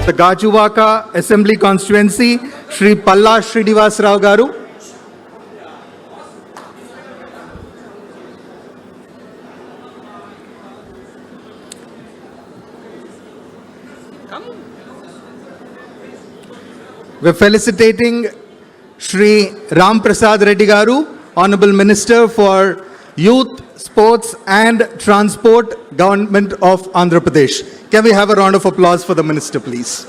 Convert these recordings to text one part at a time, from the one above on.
the Gajuwaka Assembly Constituency, Shri Palla Srinivas Rao Garu. We're felicitating Shri Ram Prasad Reddy Garu, Honorable Minister for Youth, Sports and Transport, Government of Andhra Pradesh. Can we have a round of applause for the Minister, please?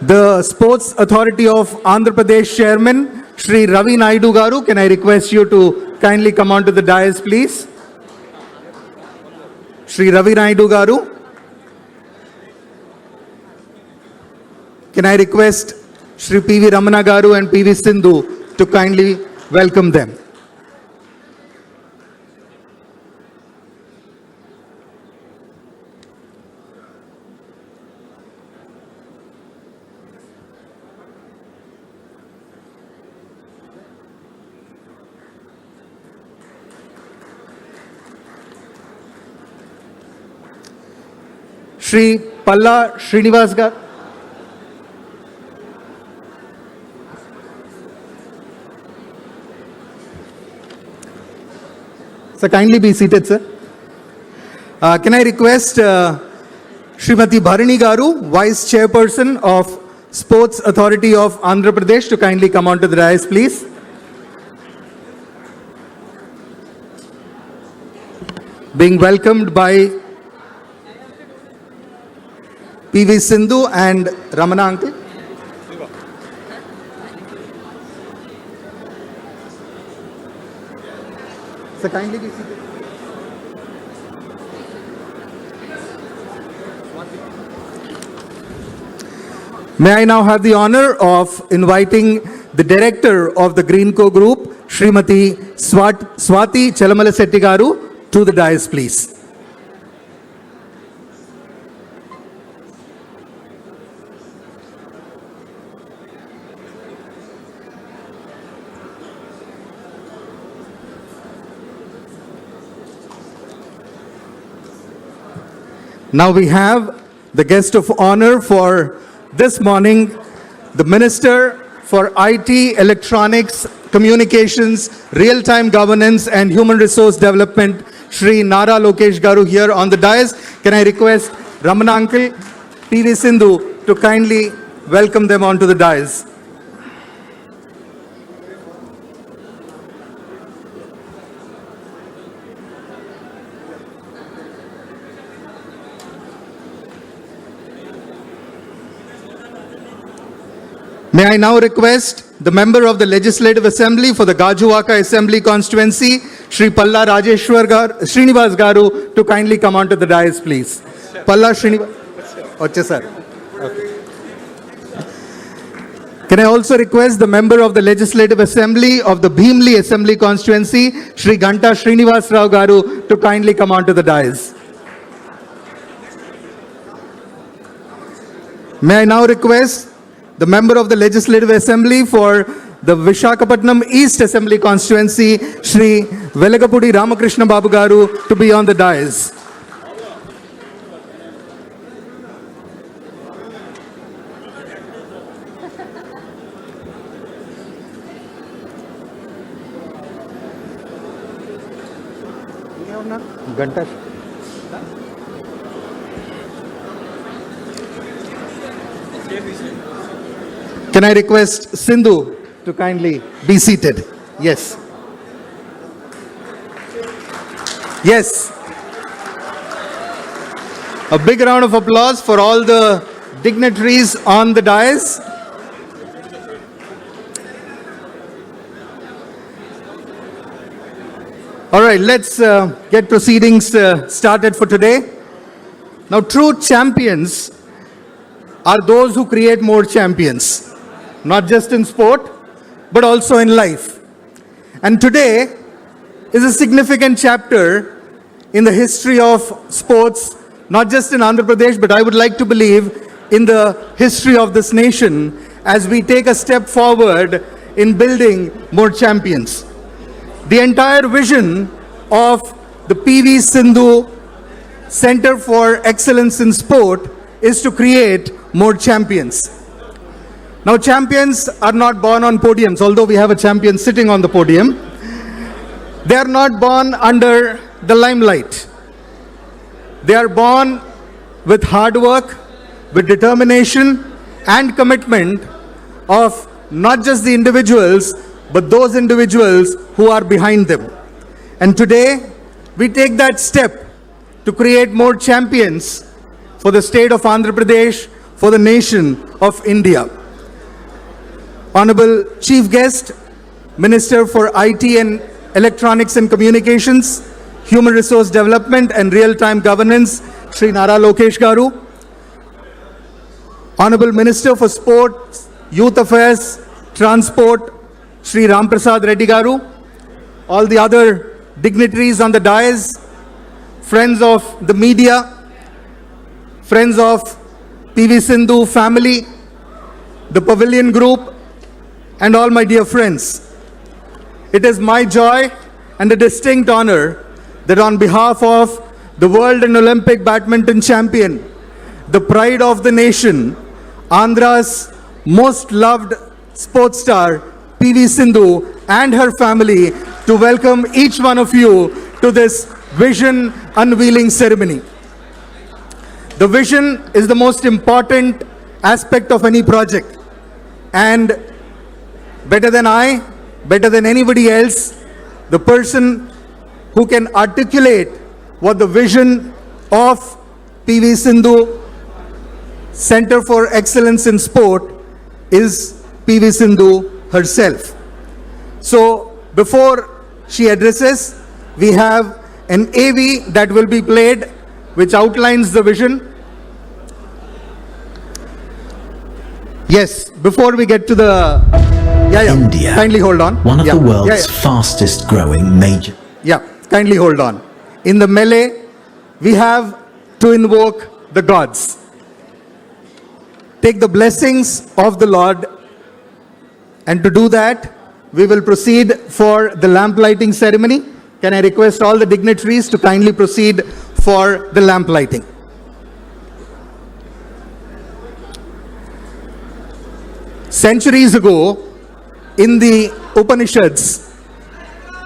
The Sports Authority of Andhra Pradesh Chairman, Shri Ravi Naidu Garu, can I request you to kindly come onto the dais, please? Shri Ravi Naidu Garu. Can I request Shri P.V. Ramana Garu and P.V. Sindhu to kindly welcome them? Shri Palla Srinivas Garu. So kindly be seated, sir. Can I request Srimati Bharani Garu, Vice Chairperson of Sports Authority of Andhra Pradesh, to kindly come onto the dais, please. Being welcomed by P.V. Sindhu and Ramana uncle. So kindly be seated. May I now have the honor of inviting the Director of the Greenco Group, Srimati Swati Chelamala Setti Garu, to the dais, please. Now we have the guest of honor for this morning, the Minister for IT, Electronics, Communications, Real-Time Governance and Human Resource Development, Shri Nara Lokesh Garu, here on the dais. Can I request Ramana uncle, P.V. Sindhu to kindly welcome them onto the dais. May I now request the Member of the Legislative Assembly for the Gajuwaka Assembly Constituency, Shri Palla Srinivas Garu, to kindly come onto the dais, please. Palla Srinivas. Okay, sir. Okay. Can I also request the Member of the Legislative Assembly of the Bhimli Assembly Constituency, Shri Ganta Srinivas Rao Garu, to kindly come onto the dais. May I now request the Member of the Legislative Assembly for the Visakhapatnam East Assembly Constituency, Shri Velagapudi Ramakrishna Babu Garu, to be on the dais. Can I request Sindhu to kindly be seated? Yes. Yes. A big round of applause for all the dignitaries on the dais. All right, let's get proceedings started for today. Now, true champions are those who create more champions. Not just in sport, but also in life. And today is a significant chapter in the history of sports, not just in Andhra Pradesh, but I would like to believe in the history of this nation as we take a step forward in building more champions. The entire vision of the P.V. Sindhu Center for Excellence in Sport is to create more champions. Now, champions are not born on podiums, although we have a champion sitting on the podium. They are not born under the limelight. They are born with hard work, with determination and commitment of not just the individuals, but those individuals who are behind them. And today, we take that step to create more champions for the state of Andhra Pradesh, for the nation of India. Honorable Chief Guest, Minister for IT and Electronics and Communications, Human Resource Development and Real-Time Governance, Shri Nara Lokesh Garu. Honorable Minister for Sports, Youth Affairs, Transport, Shri Ramprasad Reddy Garu. All the other dignitaries on the dais, friends of the media, friends of PV Sindhu family, the Pavilion Group, and all my dear friends. It is my joy and a distinct honor that on behalf of the World and Olympic Badminton Champion, the pride of the nation, Andhra's most loved sports star, PV Sindhu and her family, to welcome each one of you to this vision unveiling ceremony. The vision is the most important aspect of any project, and better than I, better than anybody else, the person who can articulate what the vision of PV Sindhu Center for Excellence in Sport is PV Sindhu herself. So before she addresses, we have an AV that will be played which outlines the vision. Yes, before we get to the... India, kindly hold on. One of the world's fastest growing major... Kindly hold on. In the melee, we have to invoke the gods. Take the blessings of the Lord, and to do that, we will proceed for the lamp lighting ceremony. Can I request all the dignitaries to kindly proceed for the lamp lighting? Centuries ago, in the Upanishads,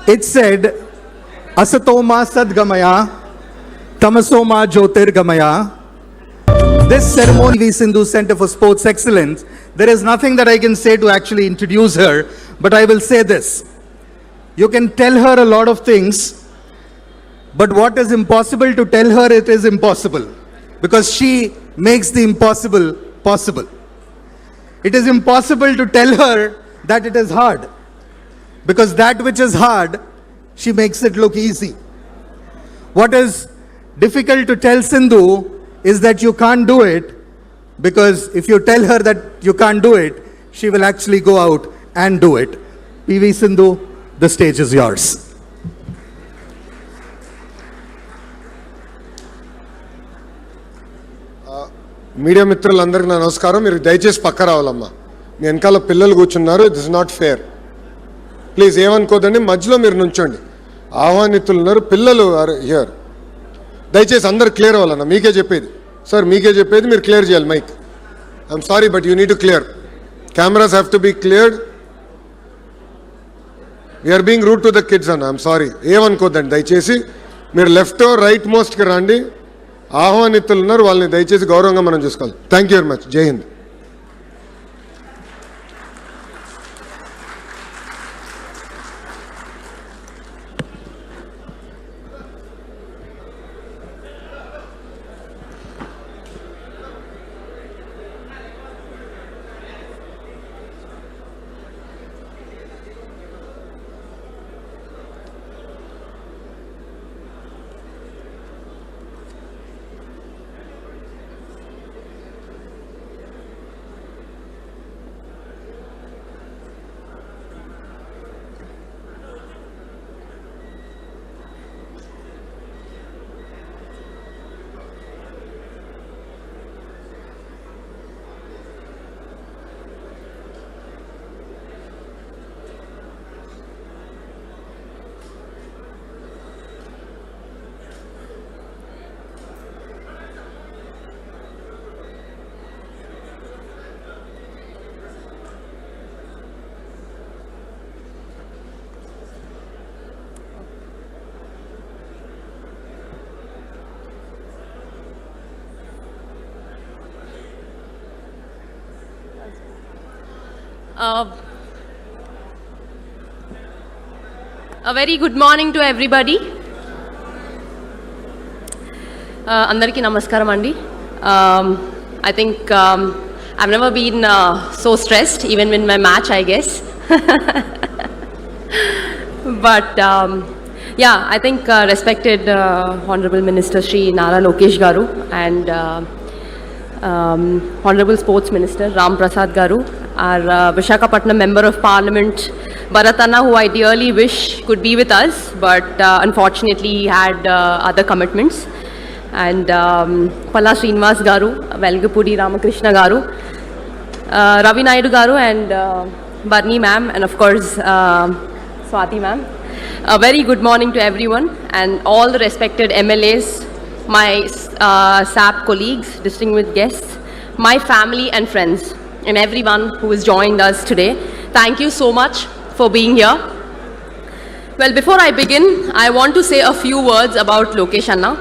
it said, Asatoma Sadgamaya, Tamasoma Jyotirgamaya. This ceremony, PV Sindhu Center for Sports Excellence, there is nothing that I can say to actually introduce her, but I will say this. You can tell her a lot of things, but what is impossible to tell her, it is impossible, because she makes the impossible possible. It is impossible to tell her that it is hard, because that which is hard, she makes it look easy. What is difficult to tell Sindhu is that you can't do it, because if you tell her that you can't do it, she will actually go out and do it. PV Sindhu, the stage is yours. Media మిత్రులందరికీ నా నమస్కారం. మీరు దయచేసి పక్క రావాలమ్మా. మీ వెనకాల పిల్లలు కూర్చున్నారు. This is not fair. Please ఏమనుకోదండి, మధ్యలో మీరు నుంచోండి. ఆహ్వానితులు ఉన్నారు, పిల్లలు ఆర్ హియర్. దయచేసి అందరు క్లియర్ అవ్వాలన్నా. మీకే చెప్పేది సార్, మీకే చెప్పేది, మీరు క్లియర్ చేయాలి mic. I'm sorry but you need to clear. Cameras have to be cleared. We're being rude to the kids అన్న. I'm sorry. ఏమనుకోద్దండి దయచేసి. మీరు లెఫ్ట్ రైట్ మోస్ట్కి రండి. ఆహ్వానితులు ఉన్నారు, వాళ్ళని దయచేసి గౌరవంగా మనం చూసుకోవాలి. Thank you very much. జై Hind. Uh, a very good morning to everybody. Andariki namaskaram andi. I think I've never been so stressed, even in my match, I guess. But yeah, I think respected Honorable Minister Shri Nara Lokesh Garu and Honorable Sports Minister Ram Prasad Garu, our Visakhapatnam Member of Parliament Bharatana, who I dearly wish could be with us, but unfortunately he had other commitments. And Palla Srinivas Garu, Velgapudi Ramakrishna Garu, Ravi Naidu Garu and Barni ma'am, and of course Swati ma'am. A very good morning to everyone and all the respected MLAs, my SAP colleagues, distinguished guests, my family and friends, and everyone who has joined us today. Thank you so much for being here. Well, before I begin, I want to say a few words about Lokesh Anna,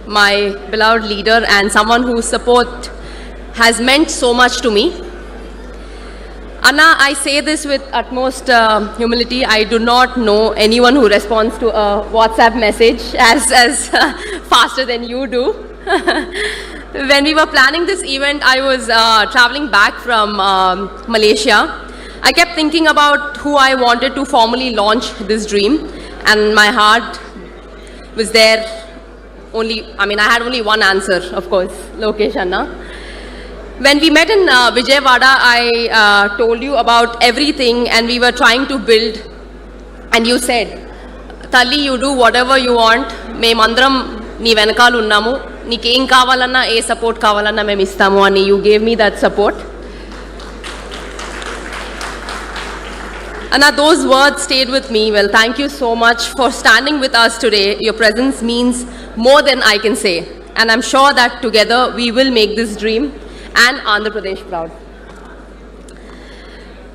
my beloved leader and someone whose support has meant so much to me. Anna, I say this with utmost humility. I do not know anyone who responds to a WhatsApp message as faster than you do. When we were planning this event, I was traveling back from Malaysia. I kept thinking about who I wanted to formally launch this dream, and my heart was there. I had only one answer, of course, Lokesh Anna. When we met in Vijayawada, I told you about everything and we were trying to build, and you said, Talli, you do whatever you want, memandram nee venakalu unnamu, neeku em kavalanna e support kavalanna mem istamu ani. You gave me that support. Anna, those words stayed with me. Well, thank you so much for standing with us today. Your presence means more than I can say, and I'm sure that together we will make this dream and Andhra Pradesh proud.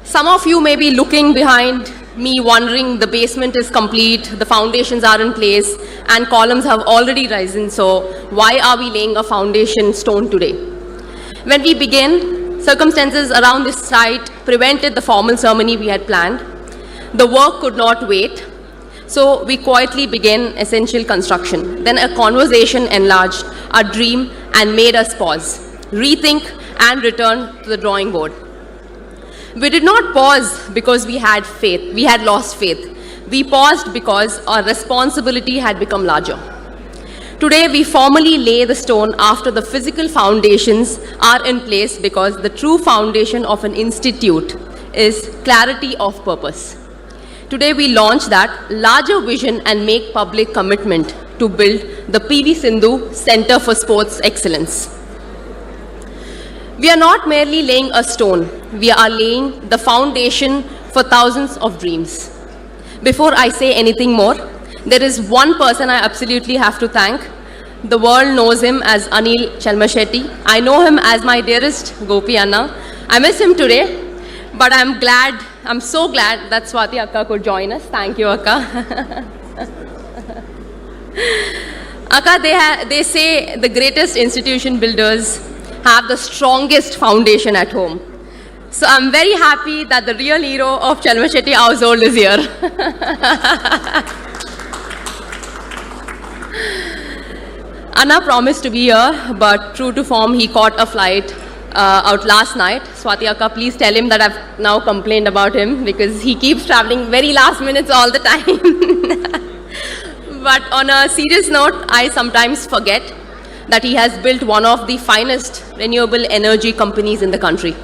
Some of you may be looking behind me wondering the basement is complete, the foundations are in place and columns have already risen, so why are we laying a foundation stone today? When we began, circumstances around this site prevented the formal ceremony we had planned. The work could not wait, so we quietly began essential construction. Then a conversation enlarged our dream and made us pause, rethink and return to the drawing board. We did not pause because we had faith. We had lost faith. We paused because our responsibility had become larger. Today we formally lay the stone after the physical foundations are in place, because the true foundation of an institute is clarity of purpose. Today we launch that larger vision and make public commitment to build the PV Sindhu Center for Sports Excellence. We are not merely laying a stone, we are laying the foundation for thousands of dreams. Before I say anything more, there is one person I absolutely have to thank. The world knows him as Anil Chalmashetty. I know him as my dearest Gopi Anna. I miss him today, but I'm so glad that Swati Akka could join us. Thank you, Akka. Akka, they say the greatest institution builders have the strongest foundation at home. So I'm very happy that the real hero of Chalmashetty household is here. Anna promised to be here, but true to form, he caught a flight out last night. Swati Akka, please tell him that I've now complained about him because he keeps traveling very last minutes all the time. But on a serious note, I sometimes forget that he has built one of the finest renewable energy companies in the country.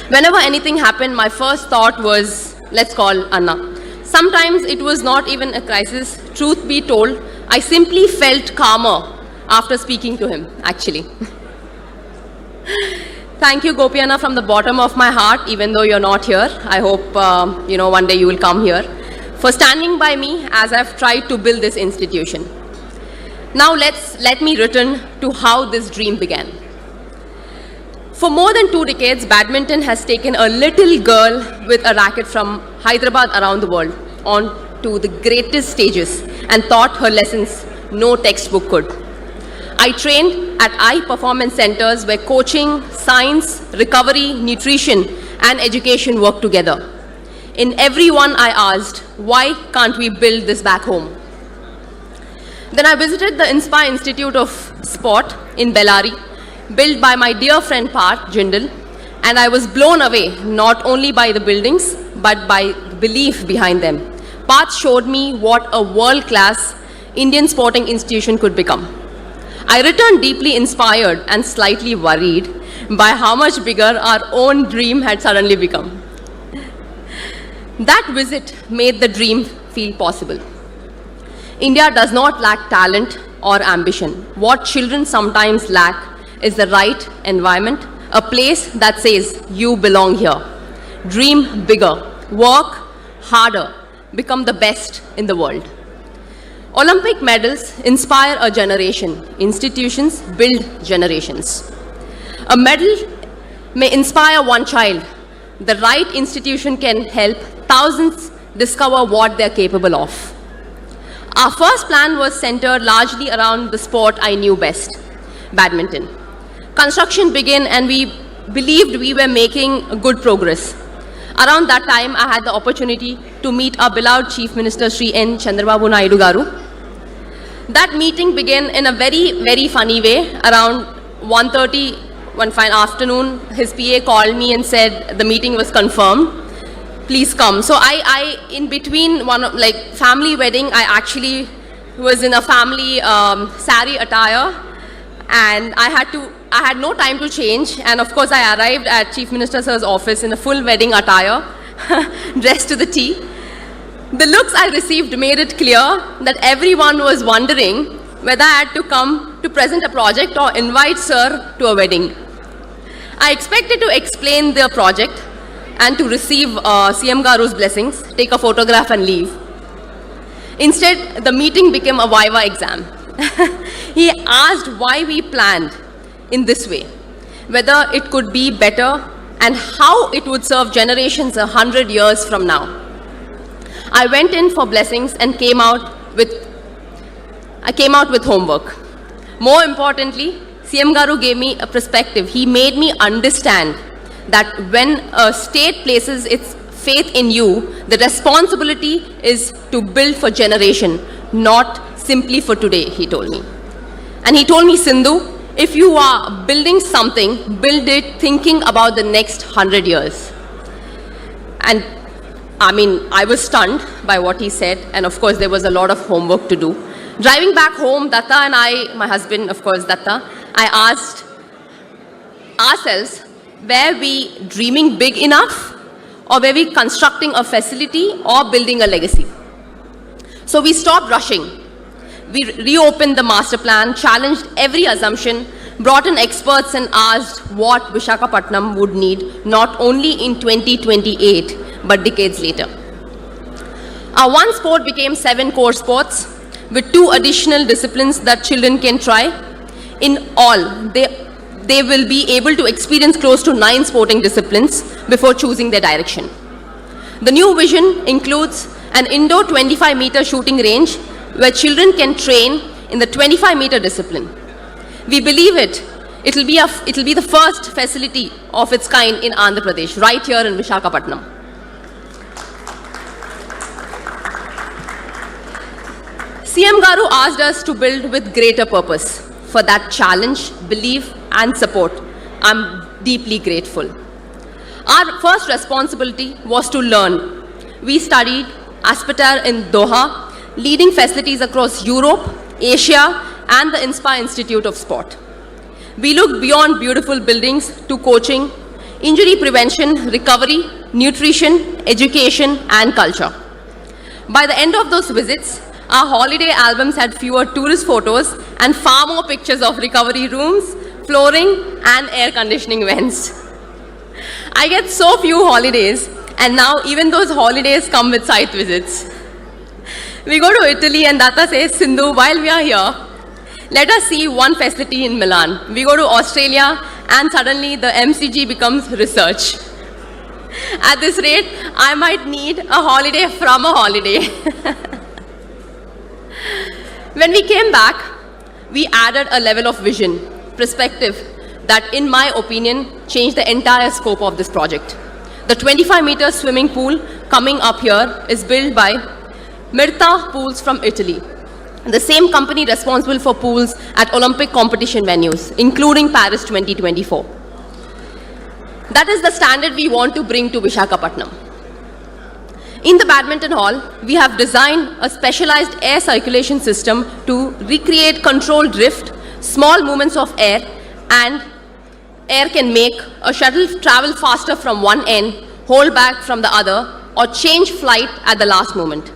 Whenever anything happened, my first thought was, let's call Anna. Sometimes it was not even a crisis. Truth be told, I simply felt calmer after speaking to him, actually. Thank you, Gopi Anna, from the bottom of my heart, even though you're not here. I hope, one day you will come here, for standing by me as I've tried to build this institution. Now let me return to how this dream began. For more than 2 decades, badminton has taken a little girl with a racket from Hyderabad around the world onto the greatest stages and taught her lessons no textbook could. I trained at high performance centers where coaching, science, recovery, nutrition and education work together. In every one I asked, why can't we build this back home? Then I visited the Inspire Institute of Sport in Bellary, built by my dear friend Parth Jindal, and I was blown away not only by the buildings, but by the belief behind them. Parth showed me what a world-class Indian sporting institution could become. I returned deeply inspired and slightly worried by how much bigger our own dream had suddenly become. That visit made the dream feel possible. India does not lack talent or ambition. What children sometimes lack is the right environment, a place that says, you belong here. Dream bigger, work harder, become the best in the world. Olympic medals inspire a generation. Institutions build generations. A medal may inspire one child. The right institution can help thousands discover what they're capable of. Our first plan was centered largely around the sport I knew best, badminton. Construction began and we believed we were making good progress. Around that time, I had the opportunity to meet our beloved Chief Minister Sri N. Chandrababu Naidu Garu. That meeting began in a very, very funny way. Around 1:30, one fine afternoon, his PA called me and said the meeting was confirmed. Please come. So I in between family wedding, I actually was in a family sari attire, and I had no time to change, and of course I arrived at Chief Minister Sir's office in a full wedding attire, dressed to the T. The looks I received made it clear that everyone was wondering whether I had to come to present a project or invite Sir to a wedding. I expected to explain the project and to receive CM Garu's blessings, take a photograph and leave. Instead, the meeting became a Viva exam. He asked why we planned in this way, whether it could be better and how it would serve generations 100 years from now. I went in for blessings and came out with homework. More importantly, CM Garu gave me a perspective. He made me understand that when a state places its faith in you, the responsibility is to build for generation, not simply for today, he told me. And he told me, Sindhu, if you are building something, build it thinking about the next 100 years. And I was stunned by what he said, and of course there was a lot of homework to do. Driving back home, Datta and I, my husband, of course, Datta, I asked ourselves, were we dreaming big enough, or were we constructing a facility or building a legacy? So we stopped rushing. We reopened the master plan, challenged every assumption, brought in experts and asked what Visakhapatnam would need, not only in 2028, but decades later. Our one sport became 7 core sports, with 2 additional disciplines that children can try. In all, they will be able to experience close to 9 sporting disciplines before choosing their direction. The new vision includes an indoor 25-meter shooting range where children can train in the 25-meter discipline. We believe it'll be the first facility of its kind in Andhra Pradesh, right here in Visakhapatnam. CM Garu asked us to build with greater purpose. For that challenge, belief and support, I'm deeply grateful. Our first responsibility was to learn. We studied Aspetar in Doha, leading facilities across Europe, Asia, and the Inspire Institute of Sport. We looked beyond beautiful buildings to coaching, injury prevention, recovery, nutrition, education, and culture. By the end of those visits, our holiday albums had fewer tourist photos and far more pictures of recovery rooms, flooring, and air conditioning vents. I get so few holidays, and now even those holidays come with site visits. We go to Italy and Datta says, Sindhu, while we are here, let us see one facility in Milan. We go to Australia and suddenly the MCG becomes research. At this rate, I might need a holiday from a holiday. When we came back, we added a level of vision, perspective that, in my opinion, changed the entire scope of this project. The 25-meter swimming pool coming up here is built by Mirta Pools from Italy, the same company responsible for pools at Olympic competition venues, including Paris 2024. That is the standard we want to bring to Visakhapatnam. In the badminton hall, we have designed a specialized air circulation system to recreate controlled drift, small movements of air, and air can make a shuttle travel faster from one end, hold back from the other, or change flight at the last moment.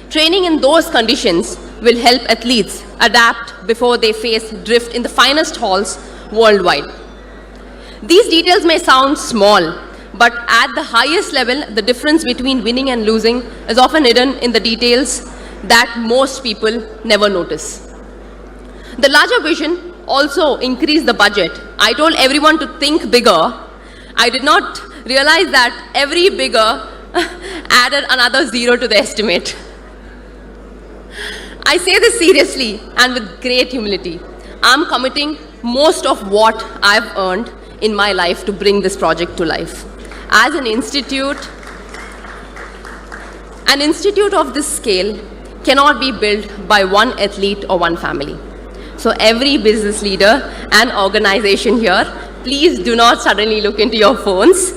Training in those conditions will help athletes adapt before they face drift in the finest halls worldwide. These details may sound small, but at the highest level, the difference between winning and losing is often hidden in the details that most people never notice. The larger vision also increased the budget. I told everyone to think bigger. I did not realize that every bigger added another zero to the estimate. I say this seriously and with great humility. I'm committing most of what I've earned in my life to bring this project to life. As an institute of this scale cannot be built by one athlete or one family. So every business leader and organization here, please do not suddenly look into your phones.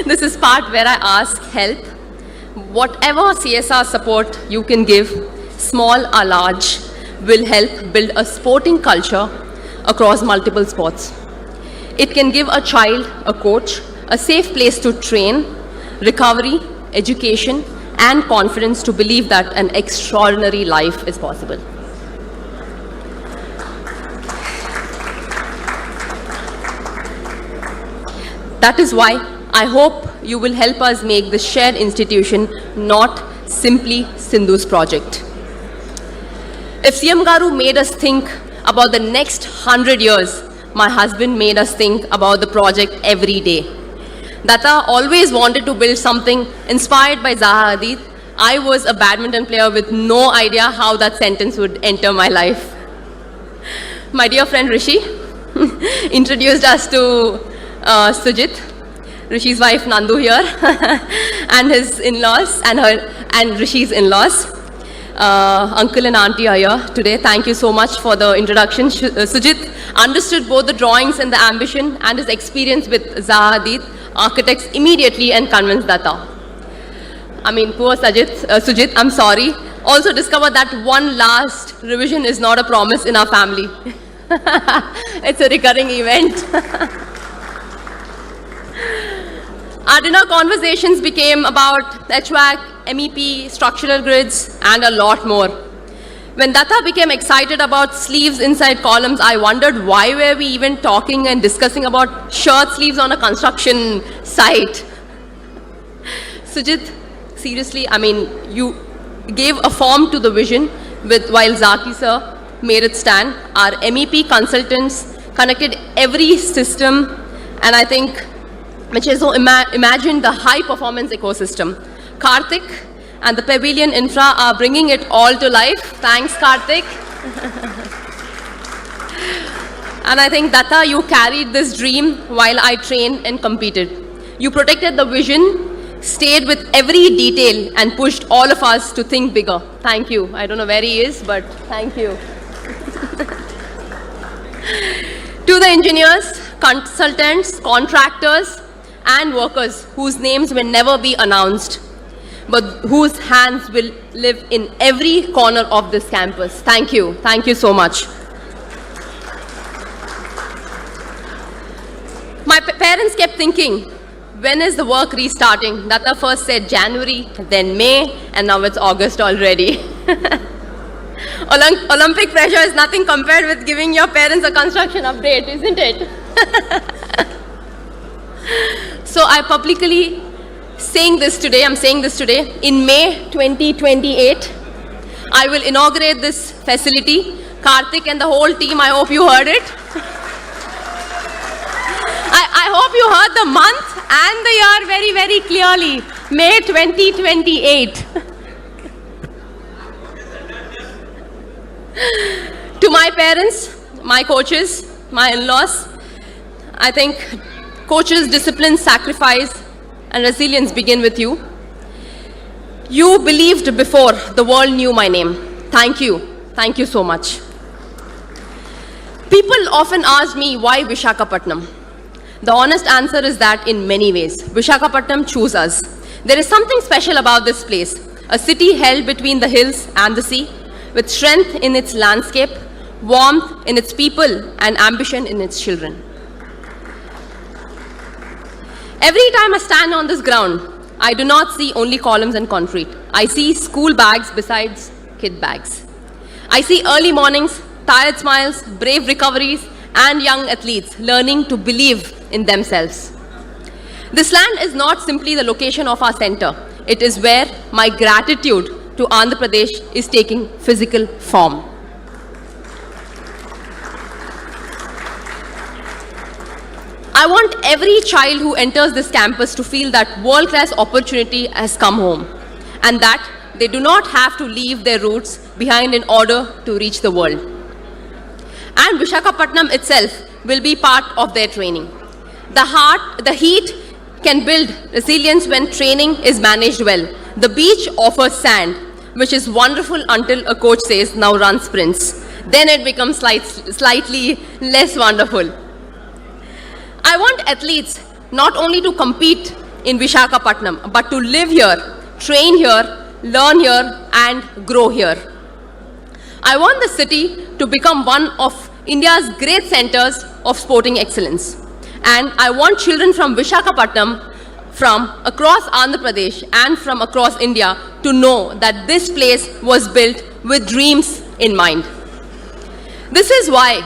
This is part where I ask help. Whatever CSR support you can give, small or large, will help build a sporting culture across multiple sports. It can give a child a coach, a safe place to train, recovery, education, and confidence to believe that an extraordinary life is possible. That is why I hope you will help us make this shared institution not simply Sindhu's project. If CM Garu made us think about the next 100 years, my husband made us think about the project every day. Datta always wanted to build something inspired by Zaha Hadid. I was a badminton player with no idea how that sentence would enter my life. My dear friend Rishi introduced us to Sujit, Rishi's wife Nandu here, and his in-laws and Rishi's in-laws. Uncle and auntie are here today. Thank you so much for the introduction. Sujit understood both the drawings and the ambition, and his experience with Zaha Hadid architects immediately and convinced Datta. I mean, poor Sujit, I'm sorry. Also discovered that one last revision is not a promise in our family. It's a recurring event. Our dinner conversations became about HVAC, MEP, structural grids, and a lot more. When Datta became excited about sleeves inside columns, I wondered why were we even talking and discussing about shirt sleeves on a construction site. Sujit, seriously, I mean, you gave a form to the vision while Zaki sir made it stand. Our MEP consultants connected every system, and I think Michezo imagined the high-performance ecosystem. Karthik and the Pavilion Infra are bringing it all to life. Thanks, Karthik. And I think, Datta, you carried this dream while I trained and competed. You protected the vision, stayed with every detail, and pushed all of us to think bigger. Thank you. I don't know where he is, but thank you. To the engineers, consultants, contractors, and workers whose names will never be announced, but whose hands will live in every corner of this campus. Thank you. Thank you so much. My parents kept thinking, when is the work restarting? Datta first said January, then May, and now it's August already. Olympic pressure is nothing compared with giving your parents a construction update, isn't it? So I'm saying this today, in May 2028, I will inaugurate this facility. Karthik and the whole team, I hope you heard it. I hope you heard the month and the year very, very clearly. May 2028. To my parents, my coaches, my in-laws, I think coaches' discipline, sacrifice, and resilience begin with you. You believed before the world knew my name. Thank you. Thank you so much. People often ask me why Visakhapatnam. The honest answer is that in many ways, Visakhapatnam chose us. There is something special about this place, a city held between the hills and the sea, with strength in its landscape, warmth in its people, and ambition in its children. Every time I stand on this ground, I do not see only columns and concrete. I see school bags besides kid bags. I see early mornings, tired smiles, brave recoveries, and young athletes learning to believe in themselves. This land is not simply the location of our center. It is where my gratitude to Andhra Pradesh is taking physical form. I want every child who enters this campus to feel that world-class opportunity has come home and that they do not have to leave their roots behind in order to reach the world. And Visakhapatnam itself will be part of their training. The heat can build resilience when training is managed well. The beach offers sand, which is wonderful until a coach says, now run sprints. Then it becomes slightly less wonderful. I want athletes not only to compete in Visakhapatnam, but to live here, train here, learn here, and grow here. I want the city to become one of India's great centers of sporting excellence. And I want children from Visakhapatnam, from across Andhra Pradesh and from across India to know that this place was built with dreams in mind. This is why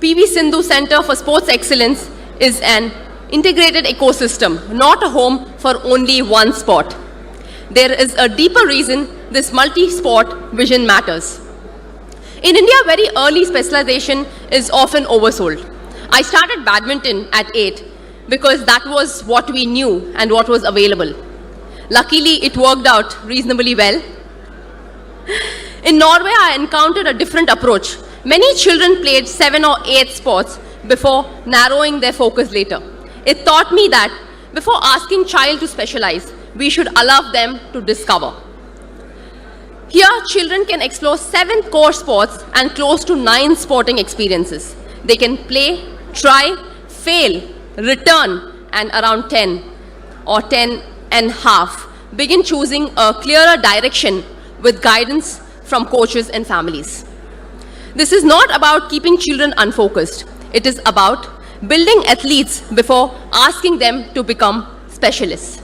PV Sindhu Center for Sports Excellence is an integrated ecosystem, not a home for only one sport. There is a deeper reason this multi-sport vision matters. In India, very early specialization is often oversold. I started badminton at 8 because that was what we knew and what was available. Luckily, it worked out reasonably well. In Norway, I encountered a different approach. Many children played 7 or 8 sports before narrowing their focus later. It taught me that before asking child to specialize, we should allow them to discover. Here, children can explore 7 core sports and close to 9 sporting experiences. They can play, try, fail, return, and around 10 or 10 and half, begin choosing a clearer direction with guidance from coaches and families. This is not about keeping children unfocused. It is about building athletes before asking them to become specialists.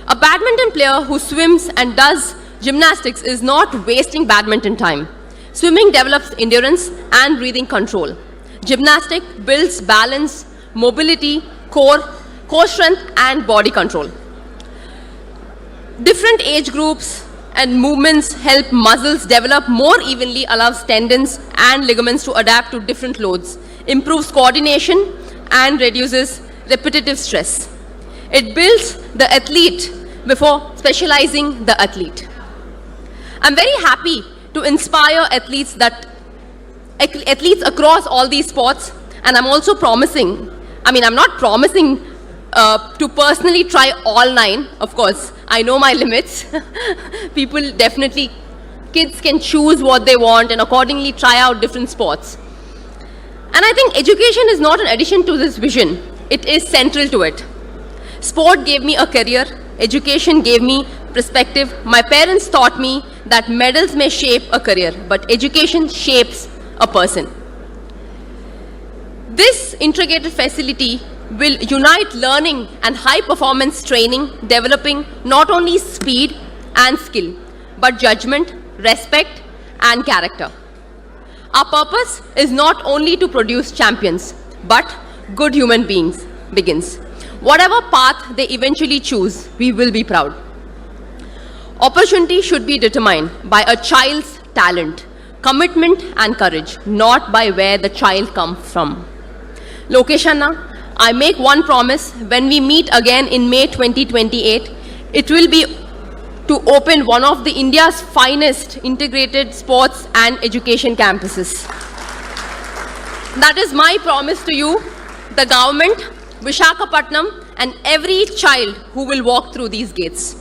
A badminton player who swims and does gymnastics is not wasting badminton time. Swimming develops endurance and breathing control. Gymnastics builds balance, mobility, core strength, and body control. Different age groups and movements help muscles develop more evenly, allows tendons and ligaments to adapt to different loads, improves coordination, and reduces repetitive stress. It builds the athlete before specializing the athlete. I'm very happy to inspire athletes across all these sports, and I'm also promising, I'm not promising to personally try all 9, of course. I know my limits. Kids can choose what they want and accordingly try out different sports. And I think education is not an addition to this vision. It is central to it. Sport gave me a career. Education gave me perspective. My parents taught me that medals may shape a career, but education shapes a person. This integrated facility will unite learning and high-performance training, developing not only speed and skill, but judgment, respect, and character. Our purpose is not only to produce champions, but good human beings begins. Whatever path they eventually choose, we will be proud. Opportunity should be determined by a child's talent, commitment, and courage, not by where the child comes from. Lokesh Anna, I make one promise: when we meet again in May 2028, it will be to open one of the India's finest integrated sports and education campuses. That is my promise to you, the government, Visakhapatnam, and every child who will walk through these gates.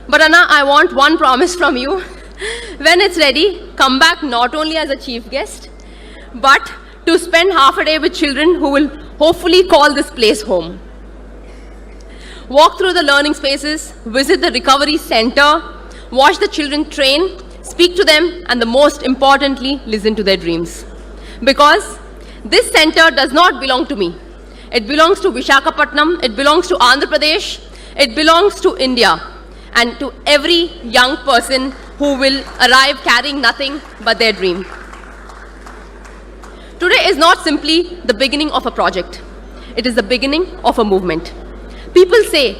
But Anna, I want one promise from you. When it's ready, come back not only as a chief guest, but to spend half a day with children who will hopefully call this place home. Walk through the learning spaces, visit the recovery center, watch the children train, speak to them, and the most importantly, listen to their dreams. Because this center does not belong to me. It belongs to Visakhapatnam, it belongs to Andhra Pradesh, it belongs to India, and to every young person who will arrive carrying nothing but their dream. Today is not simply the beginning of a project. It is the beginning of a movement. People say,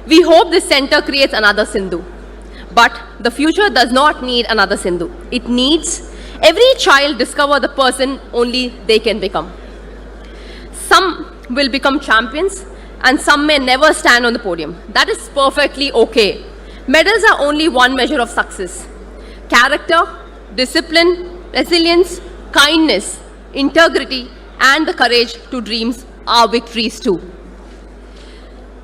we hope this center creates another Sindhu. But the future does not need another Sindhu. It needs every child discover the person only they can become. Some will become champions and some may never stand on the podium. That is perfectly okay. Medals are only one measure of success. Character, discipline, resilience, kindness, integrity, and the courage to dreams are victories too.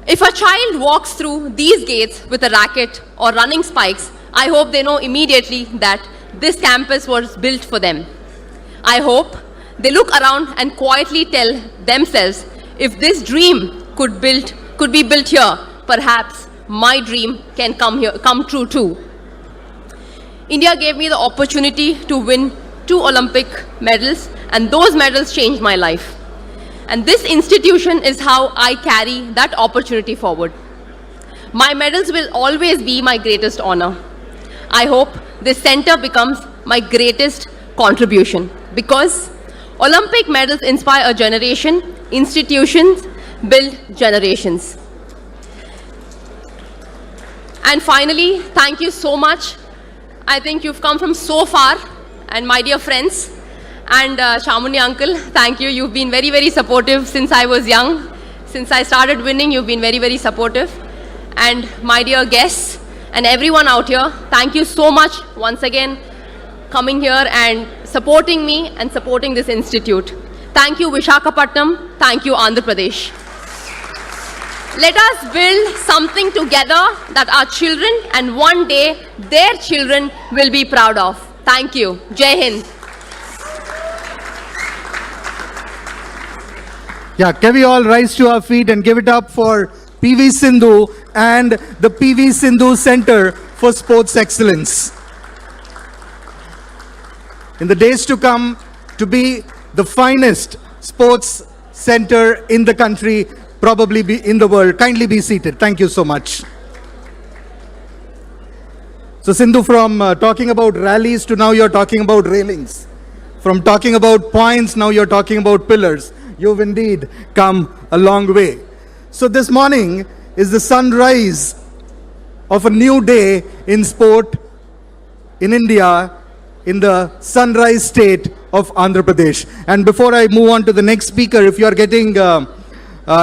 If a child walks through these gates with a racket or running spikes, I hope they know immediately that this campus was built for them. I hope they look around and quietly tell themselves, if this dream could be built here, perhaps my dream can come true too. India gave me the opportunity to win 2 Olympic medals, and those medals changed my life. And this institution is how I carry that opportunity forward. My medals will always be my greatest honor. I hope this center becomes my greatest contribution, because Olympic medals inspire a generation, institutions build generations. And finally, thank you so much. I think you've come from so far, and my dear friends, and Shamuni uncle, thank you. You've been very, very supportive since I was young. Since I started winning, you've been very, very supportive. And my dear guests and everyone out here, thank you so much once again coming here and supporting me and supporting this institute. Thank you Visakhapatnam, thank you Andhra Pradesh. Let us build something together that our children and one day their children will be proud of. Thank you. Jai Hind. Yeah, can we all rise to our feet and give it up for PV Sindhu and the PV Sindhu Center for Sports Excellence. In the days to come, to be the finest sports center in the country, probably be in the world. Kindly be seated. Thank you so much. So Sindhu, from talking about rallies to now you're talking about railings. From talking about points, now you're talking about pillars. You've indeed come a long way. So this morning is the sunrise of a new day in sport in India, in the sunrise state of Andhra Pradesh. And before I move on to the next speaker, if you are getting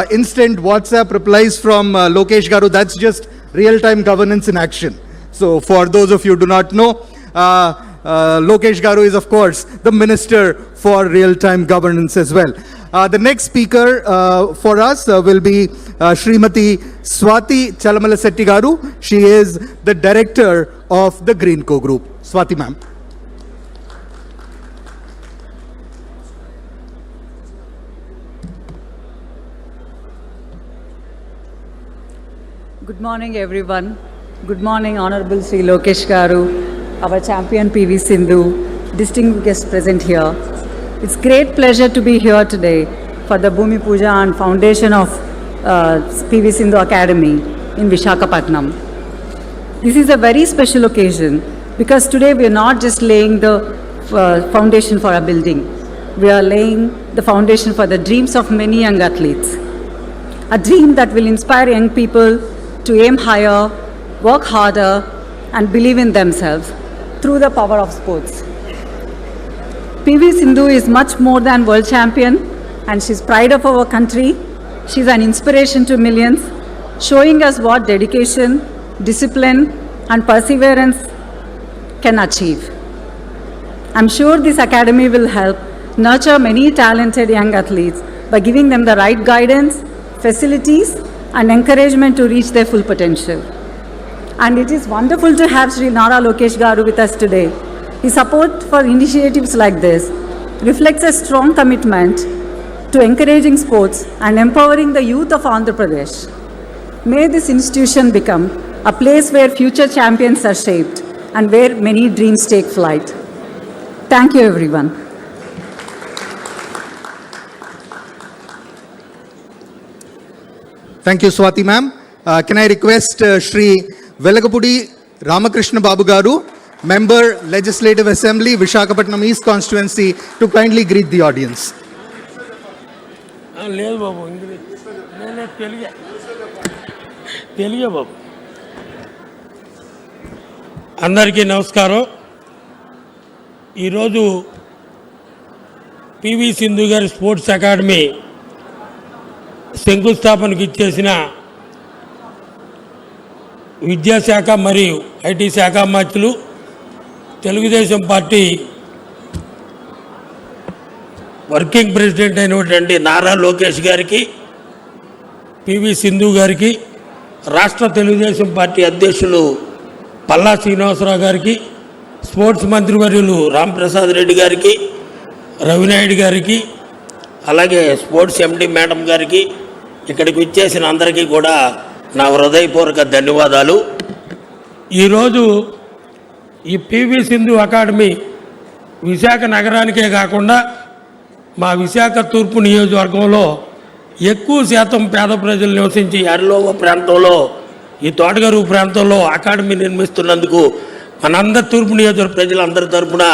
instant WhatsApp replies from Lokesh Garu, that's just real-time governance in action. So for those of you who do not know, Lokesh Garu is of course the Minister for Real-Time Governance as well. The next speaker for us will be Srimati Swati Chalamalasetti Garu. She is the Director of the Greenco Group. Swati ma'am. Good morning, everyone. Good morning, Honorable Sri Lokesh Garu, our champion PV Sindhu, distinguished guests present here. It's great pleasure to be here today for the Bhumi Puja and foundation of PV Sindhu Academy in Visakhapatnam. This is a very special occasion because today we are not just laying the foundation for a building. We are laying the foundation for the dreams of many young athletes. A dream that will inspire young people to aim higher, work harder, and believe in themselves through the power of sports. PV Sindhu is much more than world champion, and she's pride of our country. She's an inspiration to millions, showing us what dedication, discipline, and perseverance can achieve. I'm sure this academy will help nurture many talented young athletes by giving them the right guidance, facilities, and encouragement to reach their full potential. And it is wonderful to have Sri Nara Lokesh Garu with us today. His support for initiatives like this reflects a strong commitment to encouraging sports and empowering the youth of Andhra Pradesh. May this institution become a place where future champions are shaped and where many dreams take flight. Thank you, everyone. Thank you, Swati ma'am. Can I request Shri Velagapudi Ramakrishna Babu Garu, Member Legislative Assembly, Visakhapatnam East Constituency, to kindly greet the audience. లేదు బాబు English లేదు తెలుగే బాబు. అందరికీ నమస్కారం. ఈరోజు PV Sindhu గారి sports academy శంకుస్థాపనకు ఇచ్చేసిన విద్యాశాఖ మరియు ఐటీ శాఖ మంత్రులు, తెలుగుదేశం పార్టీ వర్కింగ్ ప్రెసిడెంట్ అయినటువంటి నారా లోకేష్ గారికి, పివి సింధు గారికి, రాష్ట్ర తెలుగుదేశం పార్టీ అధ్యక్షులు పల్లా శ్రీనివాసరావు గారికి, స్పోర్ట్స్ మంత్రివర్యులు రాంప్రసాద్ రెడ్డి గారికి, రవినాయుడు గారికి, అలాగే స్పోర్ట్స్ ఎండి మేడం గారికి, ఇక్కడికి వచ్చేసిన అందరికీ కూడా నా హృదయపూర్వక ధన్యవాదాలు. ఈరోజు ఈ పివి సింధు అకాడమీ విశాఖ నగరానికే కాకుండా మా విశాఖ తూర్పు నియోజకవర్గంలో ఎక్కువ శాతం పేద ప్రజలు నివసించి అరిలోవ ప్రాంతంలో, ఈ తోటగారు ప్రాంతంలో అకాడమీ నిర్మిస్తున్నందుకు మనందరి తూర్పు నియోజకవర్గ ప్రజలందరి తరఫున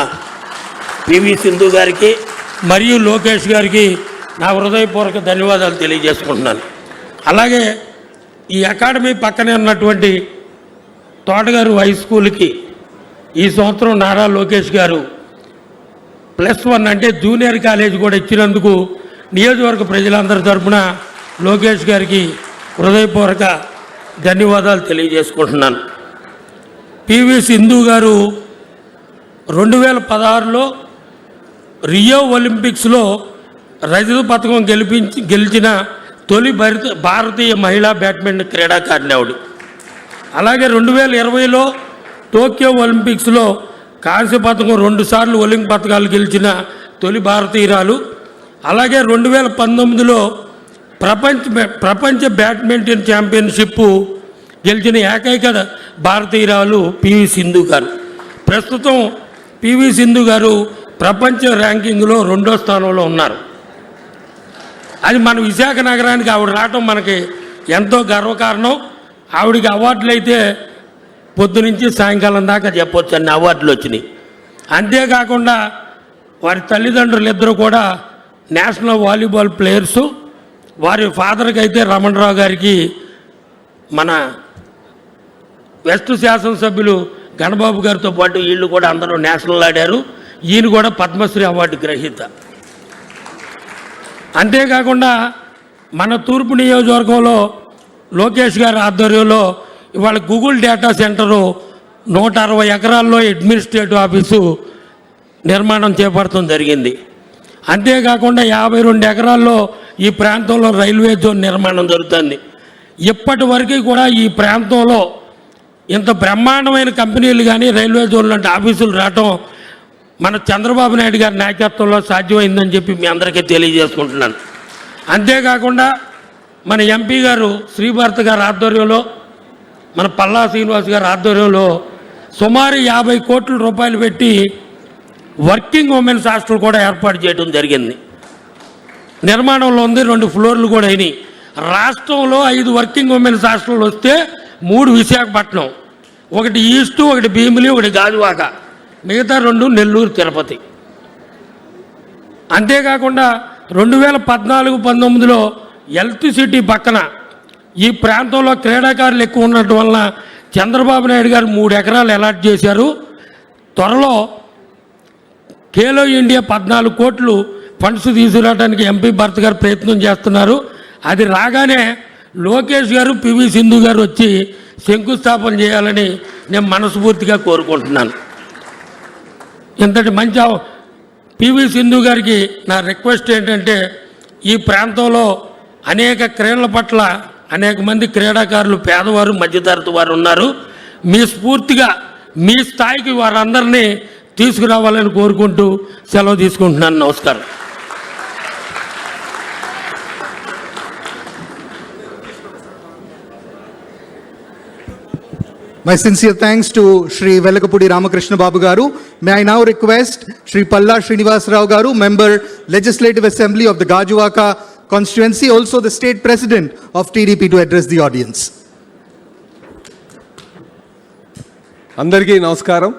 పివి సింధు గారికి మరియు లోకేష్ గారికి నా హృదయపూర్వక ధన్యవాదాలు తెలియజేసుకుంటున్నాను. అలాగే ఈ అకాడమీ పక్కనే ఉన్నటువంటి తోటగారు హై స్కూల్కి ఈ సంవత్సరం నారా లోకేష్ గారు +1 అంటే జూనియర్ కాలేజ్ కూడా ఇచ్చినందుకు నియోజకవర్గ ప్రజలందరి తరఫున లోకేష్ గారికి హృదయపూర్వక ధన్యవాదాలు తెలియజేసుకుంటున్నాను. పివి సింధు గారు 2016లో రియో ఒలింపిక్స్లో రజత పథకం గెలిచిన తొలి భారతీయ మహిళా బ్యాడ్మింటన్ క్రీడాకారిణి ఆవిడ. అలాగే 2020లో టోక్యో ఒలింపిక్స్లో కాంస్య పథకం 2 సార్లు ఒలింపిక్ పథకాలు గెలిచిన తొలి భారతీయురాలు. అలాగే 2019లో ప్రపంచ బ్యాడ్మింటన్ ఛాంపియన్షిప్ గెలిచిన ఏకైక భారతీయురాలు పివి సింధు గారు. ప్రస్తుతం పివి సింధు గారు ప్రపంచ ర్యాంకింగ్లో 2వ స్థానంలో ఉన్నారు. అది మన విశాఖ నగరానికి ఆవిడ రావటం మనకి ఎంతో గర్వకారణం. ఆవిడికి అవార్డులు అయితే పొద్దునుంచి సాయంకాలం దాకా చెప్పొచ్చు అన్ని అవార్డులు వచ్చినాయి. అంతేకాకుండా వారి తల్లిదండ్రులు ఇద్దరు కూడా నేషనల్ వాలీబాల్ ప్లేయర్సు. వారి ఫాదర్కి అయితే రమణరావు గారికి మన వెస్ట్ శాసనసభ్యులు గణబాబు గారితో పాటు వీళ్ళు కూడా అందరూ నేషనల్ ఆడారు. ఈయన కూడా పద్మశ్రీ అవార్డు గ్రహీత. అంతేకాకుండా మన తూర్పు నియోజకవర్గంలో లోకేష్ గారి ఆధ్వర్యంలో ఇవాళ గూగుల్ డేటా సెంటరు 160 ఎకరాల్లో అడ్మినిస్ట్రేటివ్ ఆఫీసు నిర్మాణం చేపట్టడం జరిగింది. అంతేకాకుండా 52 ఎకరాల్లో ఈ ప్రాంతంలో రైల్వే జోన్ నిర్మాణం జరుగుతుంది. ఇప్పటి వరకు కూడా ఈ ప్రాంతంలో ఇంత బ్రహ్మాండమైన కంపెనీలు కానీ రైల్వే జోన్ లాంటి ఆఫీసులు రావటం మన చంద్రబాబు నాయుడు గారి నాయకత్వంలో సాధ్యమైందని చెప్పి మీ అందరికీ తెలియజేసుకుంటున్నాను. అంతేకాకుండా మన ఎంపీ గారు శ్రీభారత్ గారి ఆధ్వర్యంలో, మన పల్లా శ్రీనివాస్ గారి ఆధ్వర్యంలో సుమారు 50 కోట్ల రూపాయలు పెట్టి వర్కింగ్ ఉమెన్స్ హాస్టల్ కూడా ఏర్పాటు చేయడం జరిగింది. నిర్మాణంలో ఉంది. 2 ఫ్లోర్లు కూడా అయినాయి. రాష్ట్రంలో 5 వర్కింగ్ ఉమెన్స్ హాస్టల్ వస్తే 3 విశాఖపట్నం, 1 ఈస్ట్, 1 భీమిలి, 1 గాజువాక, మిగతా 2 నెల్లూరు, తిరుపతి. అంతేకాకుండా 2014-19లో హెల్త్ సిటీ పక్కన ఈ ప్రాంతంలో క్రీడాకారులు ఎక్కువ ఉండటం వలన చంద్రబాబు నాయుడు గారు 3 ఎకరాలు అలాట్ చేశారు. త్వరలో ఖేలో ఇండియా 14 కోట్లు ఫండ్స్ తీసుకురావడానికి ఎంపీ భరత్ గారు ప్రయత్నం చేస్తున్నారు. అది రాగానే లోకేష్ గారు, పివి సింధు గారు వచ్చి శంకుస్థాపన చేయాలని నేను మనస్ఫూర్తిగా కోరుకుంటున్నాను. ఇంతటి మంచి పివి సింధు గారికి నా రిక్వెస్ట్ ఏంటంటే, ఈ ప్రాంతంలో అనేక క్రీడల పట్ల అనేక మంది క్రీడాకారులు పేదవారు మధ్యతరగతి వారు ఉన్నారు. మీ స్ఫూర్తిగా మీ స్థాయికి వారందరినీ తీసుకురావాలని కోరుకుంటూ సెలవు తీసుకుంటున్నాను. నమస్కారం. My sincere thanks to Shri Velakapudi Ramakrishna Babu Garu. May I now request Shri Palla Srinivas Rao Garu, Member Legislative Assembly of the Gajuwaka constituency, also the State President of TDP, to address the audience. అందరికీ నమస్కారం.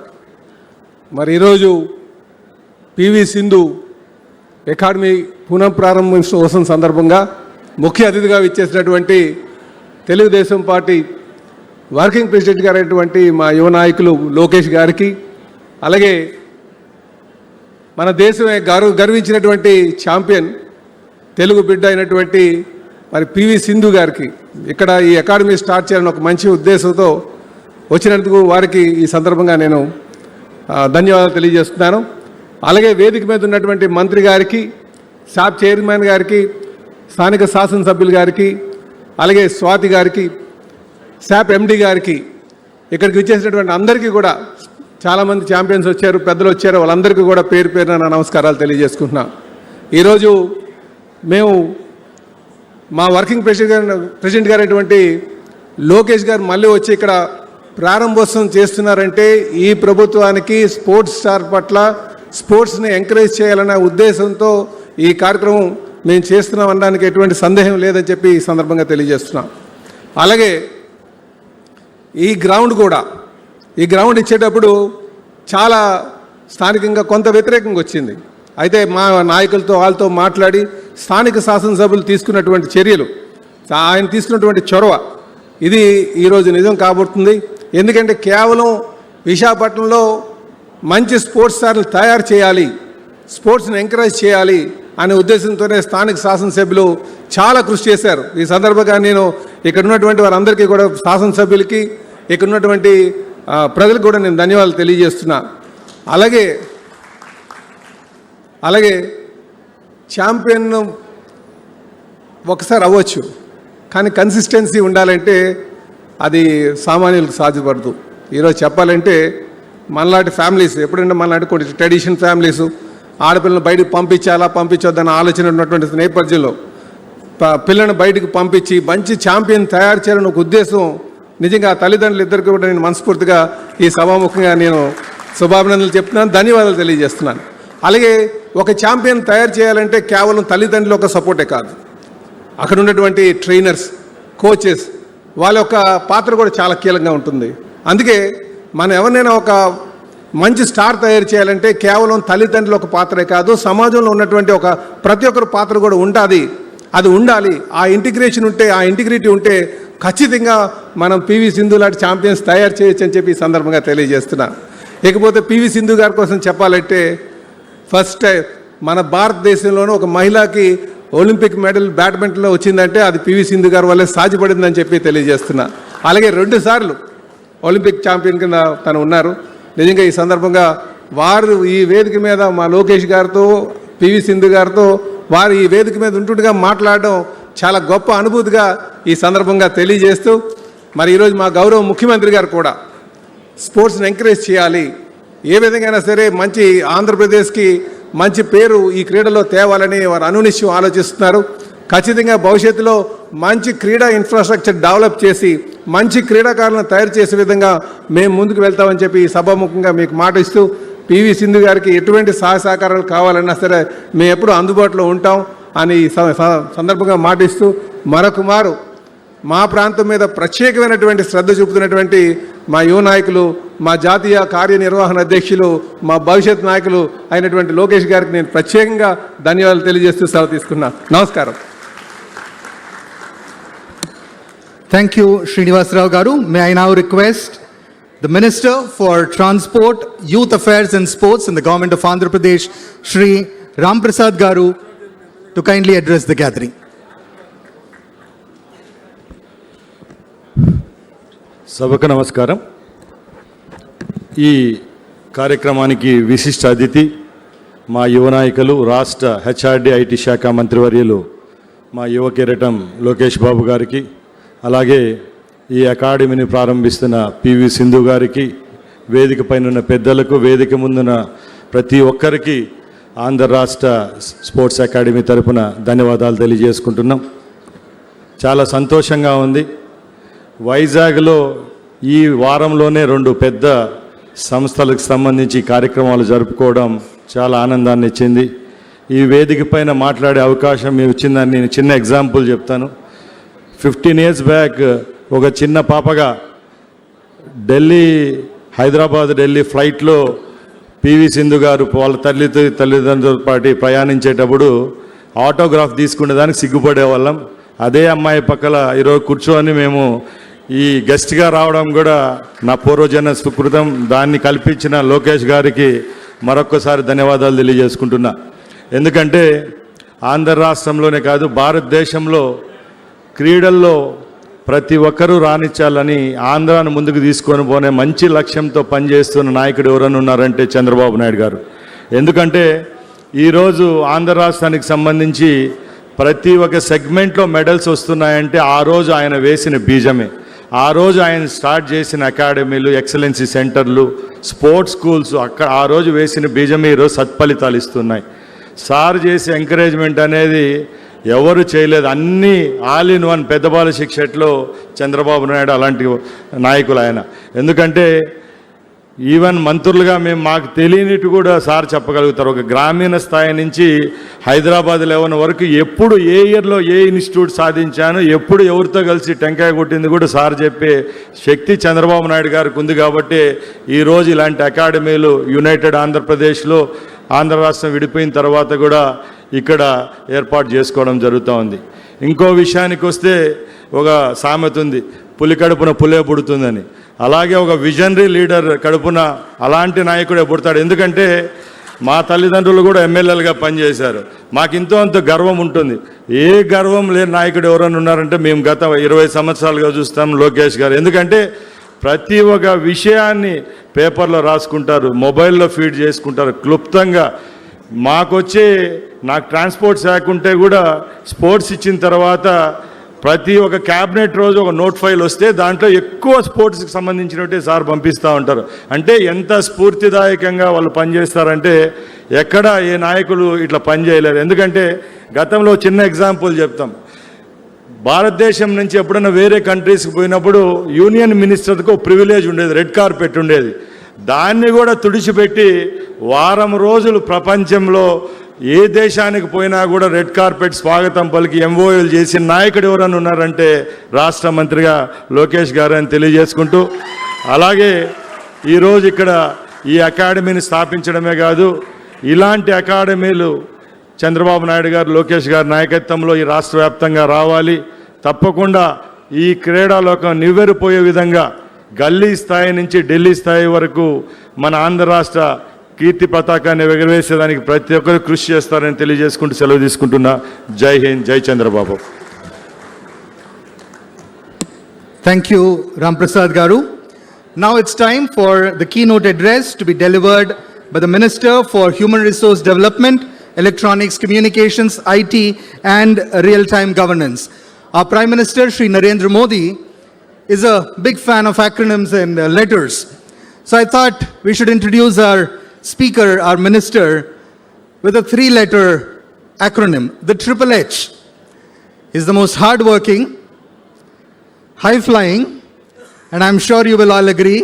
మరి ఈరోజు PV Sindhu academy పునఃప్రారంభోత్సవం సందర్భంగా ముఖ్య అతిథిగా విచ్చేసినటువంటి Telugu Desam party working president గారైనటువంటి మా యువ నాయకులు లోకేష్ గారికి, అలాగే మన దేశమే గర్వించినటువంటి ఛాంపియన్ తెలుగు బిడ్డ అయినటువంటి మరి పివి సింధు గారికి ఇక్కడ ఈ అకాడమీ స్టార్ట్ చేయాలని ఒక మంచి ఉద్దేశంతో వచ్చినందుకు వారికి ఈ సందర్భంగా నేను ధన్యవాదాలు తెలియజేస్తున్నాను. అలాగే వేదిక మీద ఉన్నటువంటి మంత్రి గారికి, సాబ్ చైర్మన్ గారికి, స్థానిక శాసనసభ్యులు గారికి, అలాగే స్వాతి గారికి, శాప్ ఎండి గారికి, ఇక్కడికి విచ్చేసినటువంటి అందరికీ కూడా చాలామంది ఛాంపియన్స్ వచ్చారు, పెద్దలు వచ్చారు, వాళ్ళందరికీ కూడా పేరు పేరున నా నమస్కారాలు తెలియజేసుకుంటున్నాం. ఈరోజు మేము మా వర్కింగ్ ప్రెసిడెంట్ గారైనటువంటి లోకేష్ గారు మళ్ళీ వచ్చి ఇక్కడ ప్రారంభోత్సవం చేస్తున్నారంటే ఈ ప్రభుత్వానికి స్పోర్ట్స్ స్టార్ పట్ల స్పోర్ట్స్ని ఎంకరేజ్ చేయాలనే ఉద్దేశంతో ఈ కార్యక్రమం మేము చేస్తున్నాం అనడానికి ఎటువంటి సందేహం లేదని చెప్పి ఈ సందర్భంగా తెలియజేస్తున్నాం. అలాగే ఈ గ్రౌండ్ ఇచ్చేటప్పుడు చాలా స్థానికంగా కొంత వ్యతిరేకంగా వచ్చింది. అయితే మా నాయకులతో వాళ్ళతో మాట్లాడి స్థానిక శాసనసభ్యులు తీసుకున్నటువంటి చర్యలు, ఆయన తీసుకున్నటువంటి చొరవ ఇది ఈరోజు నిజం కాబోతుంది. ఎందుకంటే కేవలం విశాఖపట్నంలో మంచి స్పోర్ట్స్ స్టార్లు తయారు చేయాలి, స్పోర్ట్స్ని ఎంకరేజ్ చేయాలి అనే ఉద్దేశంతోనే స్థానిక శాసనసభ్యులు చాలా కృషి చేశారు. ఈ సందర్భంగా నేను ఇక్కడ ఉన్నటువంటి వారందరికీ కూడా, శాసనసభ్యులకి, ఇక్కడ ఉన్నటువంటి ప్రజలకు కూడా నేను ధన్యవాదాలు తెలియజేస్తున్నా. అలాగే ఛాంపియన్ ఒకసారి అవ్వచ్చు, కానీ కన్సిస్టెన్సీ ఉండాలంటే అది సామాన్యులకు సాధ్యపడదు. ఈరోజు చెప్పాలంటే మనలాంటి ఫ్యామిలీస్, ఎప్పుడంటే మనలాంటి కొన్ని ట్రెడిషన్ ఫ్యామిలీస్ ఆడపిల్లలను బయటకు పంపించొద్దన్న ఆలోచన ఉన్నటువంటి నేపథ్యంలో పిల్లలను బయటకు పంపించి మంచి ఛాంపియన్ తయారు చేయాలని ఒక ఉద్దేశం నిజంగా ఆ తల్లిదండ్రులు ఇద్దరికి కూడా నేను మనస్ఫూర్తిగా ఈ సభాముఖంగా నేను శుభాభినందనలు చెప్తున్నాను, ధన్యవాదాలు తెలియజేస్తున్నాను. అలాగే ఒక ఛాంపియన్ తయారు చేయాలంటే కేవలం తల్లిదండ్రుల ఒక సపోర్టే కాదు, అక్కడ ఉన్నటువంటి ట్రైనర్స్, కోచెస్, వాళ్ళ యొక్క పాత్ర కూడా చాలా కీలకంగా ఉంటుంది. అందుకే మనం ఎవరినైనా ఒక మంచి స్టార్ తయారు చేయాలంటే కేవలం తల్లిదండ్రుల ఒక పాత్రే కాదు, సమాజంలో ఉన్నటువంటి ఒక ప్రతి ఒక్కరి పాత్ర కూడా ఉంటుంది. అది ఉండాలి. ఆ ఇంటిగ్రేషన్ ఉంటే, ఆ ఇంటిగ్రిటీ ఉంటే ఖచ్చితంగా మనం పివి సింధు లాంటి ఛాంపియన్స్ తయారు చేయొచ్చు అని చెప్పి ఈ సందర్భంగా తెలియజేస్తున్నా. ఇకపోతే పివి సింధు గారి కోసం చెప్పాలంటే ఫస్ట్ టైం మన భారతదేశంలోనూ ఒక మహిళకి ఒలింపిక్ మెడల్ బ్యాడ్మింటన్లో వచ్చిందంటే అది పివి సింధు గారి వల్లే సాధ్యపడిందని చెప్పి తెలియజేస్తున్నా. అలాగే 2 సార్లు ఒలింపిక్ ఛాంపియన్ కింద తను ఉన్నారు. నిజంగా ఈ సందర్భంగా వారు ఈ వేదిక మీద మా లోకేష్ గారితో, పివి సింధు గారితో వారు ఈ వేదిక మీద ఉంటుండగా మాట్లాడడం చాలా గొప్ప అనుభూతిగా ఈ సందర్భంగా తెలియజేస్తూ, మరి ఈరోజు మా గౌరవ ముఖ్యమంత్రి గారు కూడా స్పోర్ట్స్ని ఎంకరేజ్ చేయాలి, ఏ విధంగా సరే మంచి ఆంధ్రప్రదేశ్కి మంచి పేరు ఈ క్రీడలో తేవాలని వారు అనునిశ్యం ఆలోచిస్తున్నారు. ఖచ్చితంగా భవిష్యత్తులో మంచి క్రీడా ఇన్ఫ్రాస్ట్రక్చర్ డెవలప్ చేసి మంచి క్రీడాకారులను తయారు చేసే విధంగా మేము ముందుకు వెళ్తామని చెప్పి ఈ సభాముఖంగా మీకు మాట ఇస్తూ, పివి సింధు గారికి ఎటువంటి సహకారాలు కావాలన్నా సరే మేము ఎప్పుడూ అందుబాటులో ఉంటాం అని సందర్భంగా మాటిస్తూ, మరొక మారు మా ప్రాంతం మీద ప్రత్యేకమైనటువంటి శ్రద్ధ చూపుతున్నటువంటి మా యువ నాయకులు, మా జాతీయ కార్యనిర్వహణ అధ్యక్షులు, మా భవిష్యత్ నాయకులు అయినటువంటి లోకేష్ గారికి నేను ప్రత్యేకంగా ధన్యవాదాలు తెలియజేస్తూ సెలవు తీసుకున్నా. నమస్కారం. Thank you, Srinivas Rao Garu. May I now request the Minister for Transport, Youth Affairs and Sports in the Government of Andhra Pradesh, Shri Ram Prasad Garu, to kindly address the gathering. సభకు నమస్కారం. ఈ కార్యక్రమానికి విశిష్ట అతిథి మా యువ నాయకులు, రాష్ట్ర హెచ్ఆర్డి ఐటీ శాఖ మంత్రివర్యులు మా యువ కిరీటం లోకేష్ బాబు గారికి, అలాగే ఈ అకాడమీని ప్రారంభిస్తున్న పివి సింధు గారికి, వేదిక పైన ఉన్న పెద్దలకు, వేదిక ముందున్న ప్రతి ఒక్కరికి ఆంధ్ర రాష్ట్ర స్పోర్ట్స్ అకాడమీ తరపున ధన్యవాదాలు తెలియజేసుకుంటున్నాం. చాలా సంతోషంగా ఉంది. వైజాగ్లో ఈ వారంలోనే 2 పెద్ద సంస్థలకు సంబంధించి కార్యక్రమాలు జరుపుకోవడం చాలా ఆనందాన్ని ఇచ్చింది. ఈ వేదిక పైన మాట్లాడే అవకాశం మీకు ఇచ్చిందని నేను చిన్న ఎగ్జాంపుల్ చెప్తాను. 15 years బ్యాక్ ఒక చిన్న పాపగా హైదరాబాద్ ఢిల్లీ ఫ్లైట్లో పివి సింధు గారు వాళ్ళ తల్లిదండ్రులతో పాటు ప్రయాణించేటప్పుడు ఆటోగ్రాఫ్ తీసుకునేదానికి సిగ్గుపడేవాళ్ళం. అదే అమ్మాయి పక్కల ఈరోజు కూర్చొని మేము ఈ గెస్ట్గా రావడం కూడా నా పూర్వజన్మ సుకృతం. దాన్ని కల్పించిన లోకేష్ గారికి మరొక్కసారి ధన్యవాదాలు తెలియజేసుకుంటున్నా. ఎందుకంటే ఆంధ్ర రాష్ట్రంలోనే కాదు, భారతదేశంలో క్రీడల్లో ప్రతి ఒక్కరూ రాణించాలని ఆంధ్రాను ముందుకు తీసుకొని పోనే మంచి లక్ష్యంతో పనిచేస్తున్న నాయకుడు ఎవరైనా ఉన్నారంటే చంద్రబాబు నాయుడు గారు. ఎందుకంటే ఈరోజు ఆంధ్ర రాష్ట్రానికి సంబంధించి ప్రతి ఒక్క సెగ్మెంట్లో మెడల్స్ వస్తున్నాయంటే ఆ రోజు ఆయన వేసిన బీజమే. ఆ రోజు ఆయన స్టార్ట్ చేసిన అకాడమీలు, ఎక్సలెన్సీ సెంటర్లు, స్పోర్ట్స్ స్కూల్స్ ఆ రోజు వేసిన బీజమే ఈరోజు సత్ఫలితాలు ఇస్తున్నాయి. సార్ చేసే ఎంకరేజ్మెంట్ అనేది ఎవరు చేయలేదు. అన్నీ ఆల్ ఇన్ వన్ పెద్దబాల శిక్షట్లో చంద్రబాబు నాయుడు అలాంటి నాయకులు ఆయన. ఎందుకంటే ఈవెన్ మంత్రులుగా మాకు తెలియనిట్టు కూడా సార్ చెప్పగలుగుతారు. ఒక గ్రామీణ స్థాయి నుంచి హైదరాబాద్ లెవెల్ వరకు ఎప్పుడు ఏ ఇయర్లో ఏ ఇన్స్టిట్యూట్ సాధించాను, ఎప్పుడు ఎవరితో కలిసి టెంకాయ కొట్టింది కూడా సార్ చెప్పే శక్తి చంద్రబాబు నాయుడు గారికి ఉంది. కాబట్టి ఈరోజు ఇలాంటి అకాడమీలు యునైటెడ్ ఆంధ్రప్రదేశ్లో ఆంధ్ర రాష్ట్రం విడిపోయిన తర్వాత కూడా ఇక్కడ ఏర్పాటు చేసుకోవడం జరుగుతూ ఉంది. ఇంకో విషయానికి వస్తే ఒక సామెత ఉంది, పులి కడుపున పులే పుడుతుందని. అలాగే ఒక విజనరీ లీడర్ కడుపున అలాంటి నాయకుడే పుడతాడు. ఎందుకంటే మా తల్లిదండ్రులు కూడా ఎమ్మెల్యేలుగా పనిచేశారు. మాకు ఇంతో అంత గర్వం ఉంటుంది. ఏ గర్వం లేని నాయకుడు ఎవరైనా ఉన్నారంటే మేము గత 20 సంవత్సరాలుగా చూస్తాం లోకేష్ గారు. ఎందుకంటే ప్రతి ఒక్క విషయాన్ని పేపర్లో రాసుకుంటారు, మొబైల్లో ఫీడ్ చేసుకుంటారు క్లుప్తంగా. నాకు ట్రాన్స్పోర్ట్ శాఖ ఉంటే కూడా స్పోర్ట్స్ ఇచ్చిన తర్వాత ప్రతి ఒక్క క్యాబినెట్ రోజు ఒక నోట్ ఫైల్ వస్తే దాంట్లో ఎక్కువ స్పోర్ట్స్కి సంబంధించినట్టే సార్ పంపిస్తూ ఉంటారు. అంటే ఎంత స్ఫూర్తిదాయకంగా వాళ్ళు పనిచేస్తారంటే ఎక్కడ ఏ నాయకులు ఇట్లా పనిచేయలేరు. ఎందుకంటే గతంలో చిన్న ఎగ్జాంపుల్ చెప్తాం. భారతదేశం నుంచి ఎప్పుడైనా వేరే కంట్రీస్కి పోయినప్పుడు యూనియన్ మినిస్టర్కి ఒక ప్రివిలేజ్ ఉండేది, రెడ్ కార్పెట్ ఉండేది. దాన్ని కూడా తుడిచిపెట్టి వారం రోజులు ప్రపంచంలో ఏ దేశానికి పోయినా కూడా రెడ్ కార్పెట్ స్వాగతం పలికి ఎంఓఏలు చేసిన నాయకుడు ఎవరైనా ఉన్నారంటే రాష్ట్ర మంత్రిగా లోకేష్ గారు అని తెలియజేసుకుంటూ, అలాగే ఈరోజు ఇక్కడ ఈ అకాడమీని స్థాపించడమే కాదు, ఇలాంటి అకాడమీలు చంద్రబాబు నాయుడు గారు, లోకేష్ గారి నాయకత్వంలో ఈ రాష్ట్ర వ్యాప్తంగా రావాలి. తప్పకుండా ఈ క్రీడాలోకం నివ్వెరపోయే విధంగా గల్లీ స్థాయి నుంచి ఢిల్లీ స్థాయి వరకు మన ఆంధ్ర రాష్ట్ర కీర్తి పతాకాన్ని ఎగరవేసేదానికి ప్రతి ఒక్కరు కృషి చేస్తారని తెలియజేసుకుంటూ సెలవు తీసుకుంటున్నా. జై హింద్, జై Chandrababu. Thank you, Ram Prasad Garu. Now it's time for the keynote address to be delivered by the Minister for Human Resource Development, Electronics, Communications, IT and Real-Time Governance. Our Prime Minister, Shri Narendra Modi, is a big fan of acronyms and letters. So I thought we should introduce our speaker, our minister, with a 3-letter acronym, the Triple H. He's the most hardworking, high-flying, and I'm sure you will all agree,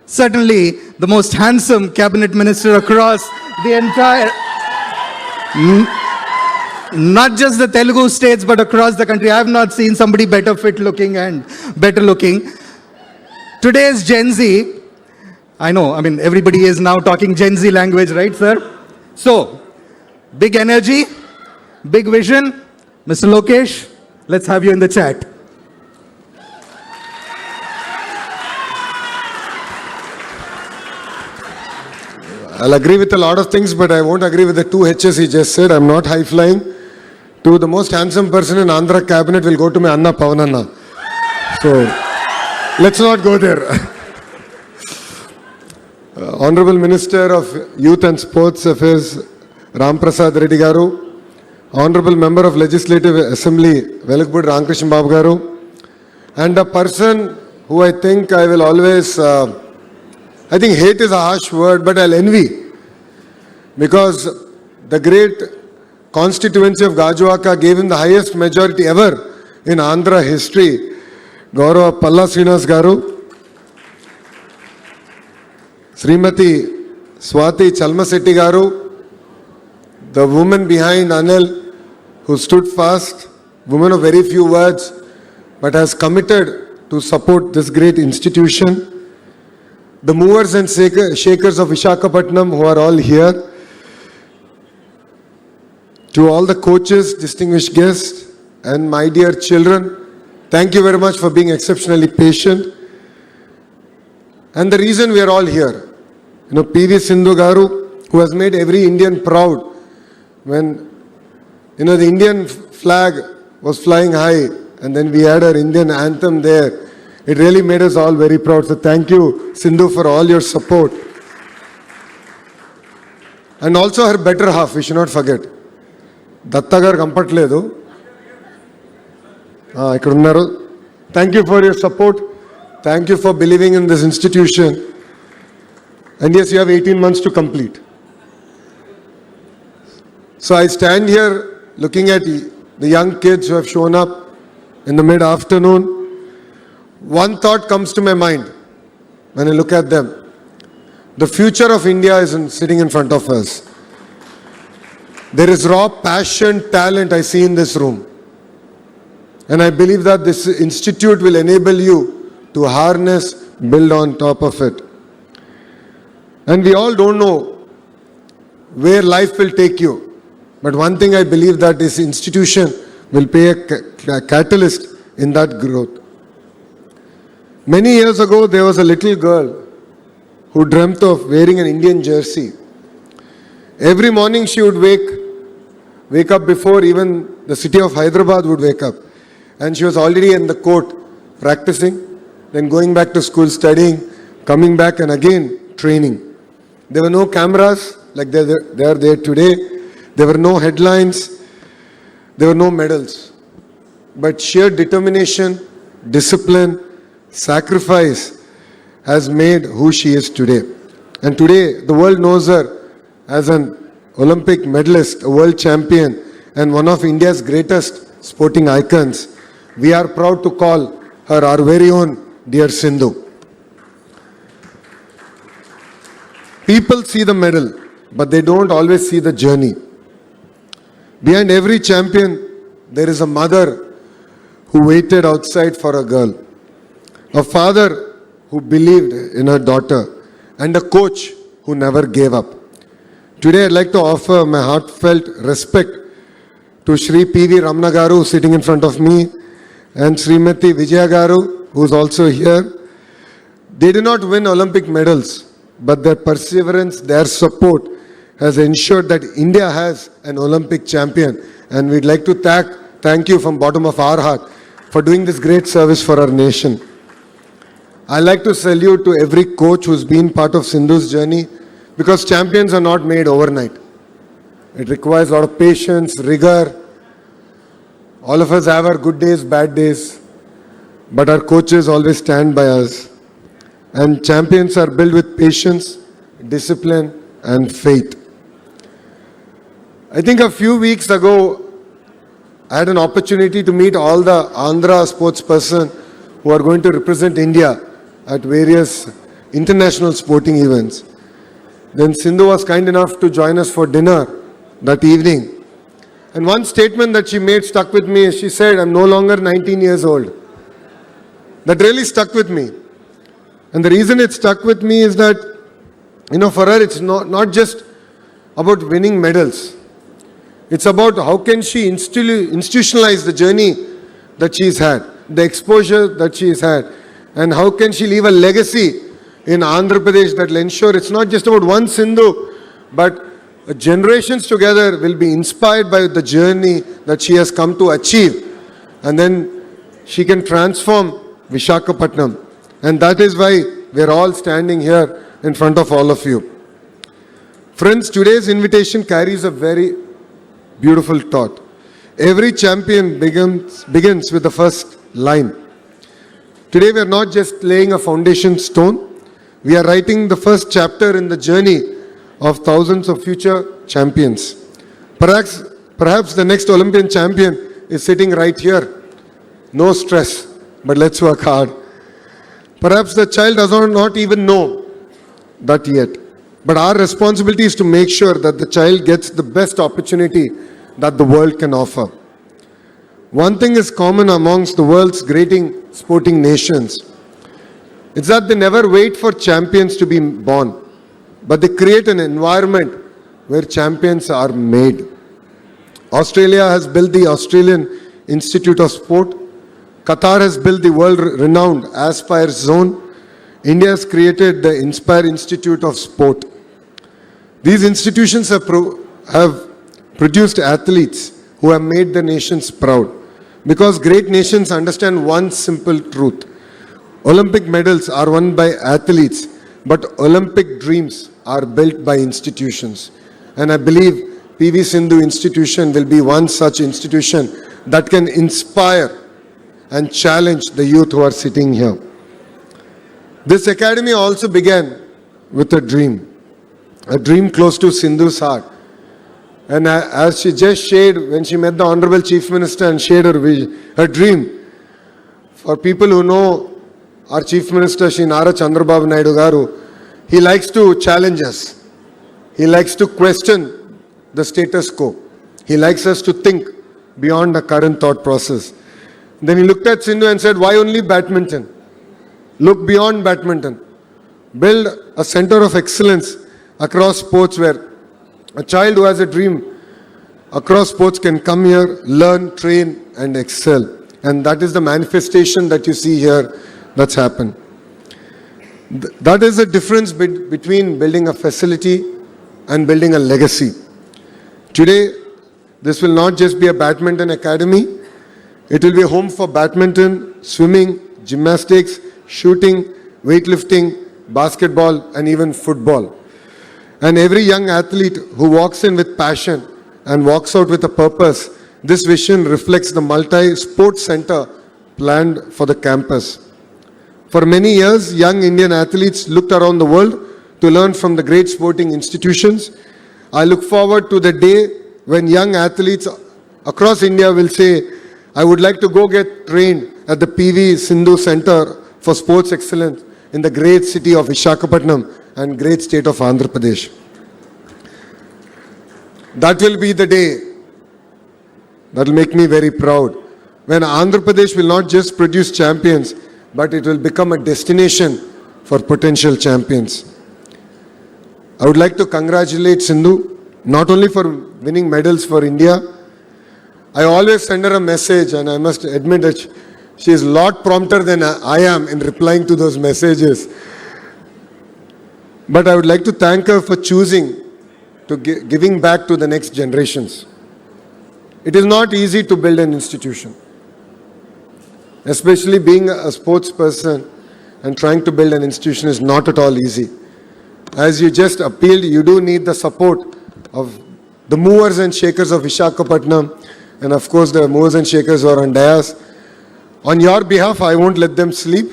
certainly the most handsome cabinet minister across the entire, not just the Telugu states, but across the country. I have not seen somebody better fit-looking and better looking. Today's Gen Z, I know, everybody is now talking Gen Z language, right, sir? So, big energy, big vision. Mr. Lokesh, let's have you in the chat. I'll agree with a lot of things, but I won't agree with the 2 H's he just said. I'm not high-flying. To the most handsome person in Andhra cabinet will go to my Anna Pavananna. So, let's not go there. Honorable Minister of Youth and Sports Affairs, Ram Prasad Reddy Garu, Honorable Member of Legislative Assembly, Velagpudi Ramkrishna Babu Garu, and a person who I think I will always, I think hate is a harsh word, but I'll envy, because the great constituency of Gajuwaka gave him the highest majority ever in Andhra history. Gaurav Palla Srinivas Garu, Srimati Swati Chalmasetti Garu, the woman behind Anil who stood fast, woman of very few words, but has committed to support this great institution. The movers and shakers of Visakhapatnam who are all here. To all the coaches, distinguished guests, and my dear children, thank you very much for being exceptionally patient. And the reason we are all here, PV Sindhu Garu, who has made every Indian proud when, the Indian flag was flying high and then we had our Indian anthem there. It really made us all very proud. So thank you, Sindhu, for all your support. And also her better half, we should not forget. Dattagar Kampatledu. ఇక్కడ ఉన్నారు. Thank you for your support. Thank you for believing in this institution. And yes, you have 18 months to complete. So I stand here looking at the young kids who have shown up in the mid-afternoon. One thought comes to my mind when I look at them. The future of India is sitting in front of us. There is raw passion, talent I see in this room. And I believe that this institute will enable you to harness, build on top of it. And we all don't know where life will take you. But one thing I believe that this institution will be a catalyst in that growth. Many years ago, there was a little girl who dreamt of wearing an Indian jersey. Every morning she would wake up before even the city of Hyderabad would wake up. And she was already in the court practicing, then going back to school studying, coming back and again training. There were no cameras like they are there today. There were no headlines. There were no medals. But sheer determination, discipline, sacrifice has made who she is today. And today the world knows her as an Olympic medalist, a world champion, and one of India's greatest sporting icons. We are proud to call her our very own dear Sindhu. People see the medal, but they don't always see the journey. Behind every champion, there is a mother who waited outside for a girl, a father who believed in her daughter, and a coach who never gave up. Today, I'd like to offer my heartfelt respect to Shri P.V. Ramana Garu, sitting in front of me, and Srimati Vijaya Garu, who's also here. They did not win Olympic medals, but their perseverance, their support has ensured that India has an Olympic champion. And we'd like to thank you from bottom of our heart for doing this great service for our nation. I'd like to salute to every coach who's been part of Sindhu's journey, because champions are not made overnight. It requires a lot of patience, rigor. All of us have our good days, bad days, but our coaches always stand by us. And champions are built with patience, discipline, and faith. I think a few weeks ago, I had an opportunity to meet all the Andhra sportspersons who are going to represent India at various international sporting events. Then Sindhu was kind enough to join us for dinner that evening. And one statement that she made stuck with me. She said, I'm no longer 19 years old. That really stuck with me. And the reason it stuck with me is that, for her, it's not just about winning medals. It's about how can she institutionalize the journey that she's had, the exposure that she's had, and how can she leave a legacy in Andhra Pradesh that will ensure it's not just about one Sindhu, but generations together will be inspired by the journey that she has come to achieve. And then she can transform Visakhapatnam. And that is why we're all standing here in front of all of you. Friends, today's invitation carries a very beautiful thought. Every champion begins with the first line. Today we are not just laying a foundation stone, we are writing the first chapter in the journey of thousands of future champions. Perhaps the next Olympian champion is sitting right here. No stress, but let's work hard. Perhaps the child does not even know that yet. But our responsibility is to make sure that the child gets the best opportunity that the world can offer. One thing is common amongst the world's great sporting nations. It's that they never wait for champions to be born, but they create an environment where champions are made. Australia has built the Australian Institute of Sport. Qatar has built the world-renowned Aspire Zone. India has created the Inspire Institute of Sport. These institutions have produced athletes who have made their nations proud. Because great nations understand one simple truth. Olympic medals are won by athletes, but Olympic dreams are built by institutions. And I believe PV Sindhu institution will be one such institution that can inspire and challenge the youth who are sitting here. This academy also began with a dream close to Sindhu's heart. And as she just shared when she met the Honorable Chief Minister and shared her dream, for people who know our Chief Minister, Shri Nara Chandrababu Naidu Garu, he likes to challenge us. He likes to question the status quo. He likes us to think beyond the current thought process. Then he looked at Sindhu and said, why only badminton? Look beyond badminton. Build a center of excellence across sports where a child who has a dream across sports can come here, learn, train and excel. And that is the manifestation that you see here that's happened. That is the difference between building a facility and building a legacy. Today, this will not just be a badminton academy. It will be a home for badminton, swimming, gymnastics, shooting, weightlifting, basketball, and even football. And every young athlete who walks in with passion and walks out with a purpose, this vision reflects the multi-sports center planned for the campus. For many years, young Indian athletes looked around the world to learn from the great sporting institutions. I look forward to the day when young athletes across India will say, I would like to go get trained at the PV Sindhu Center for Sports Excellence in the great city of Visakhapatnam and great state of Andhra Pradesh. That will be the day that will make me very proud. When Andhra Pradesh will not just produce champions, but it will become a destination for potential champions. I would like to congratulate Sindhu, not only for winning medals for India. I always send her a message, and I must admit that she is a lot prompter than I am in replying to those messages. But I would like to thank her for choosing to giving back to the next generations. It is not easy to build an institution, especially being a sports person and trying to build an institution is not at all easy. As you just appealed, you do need the support of the movers and shakers of Visakhapatnam, and of course the movers and shakers who are on dais. On your behalf, I won't let them sleep.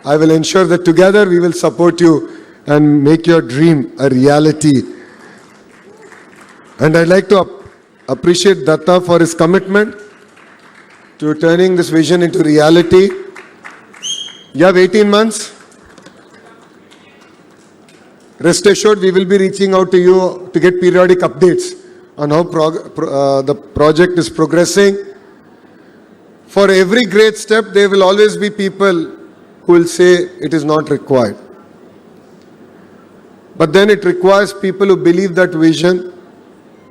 I will ensure that together we will support you and make your dream a reality. And I'd like to appreciate Datta for his commitment to turning this vision into reality. You have 18 months. Rest assured, we will be reaching out to you to get periodic updates on how the project is progressing. For every great step, there will always be people who will say it is not required. But then it requires people who believe that vision,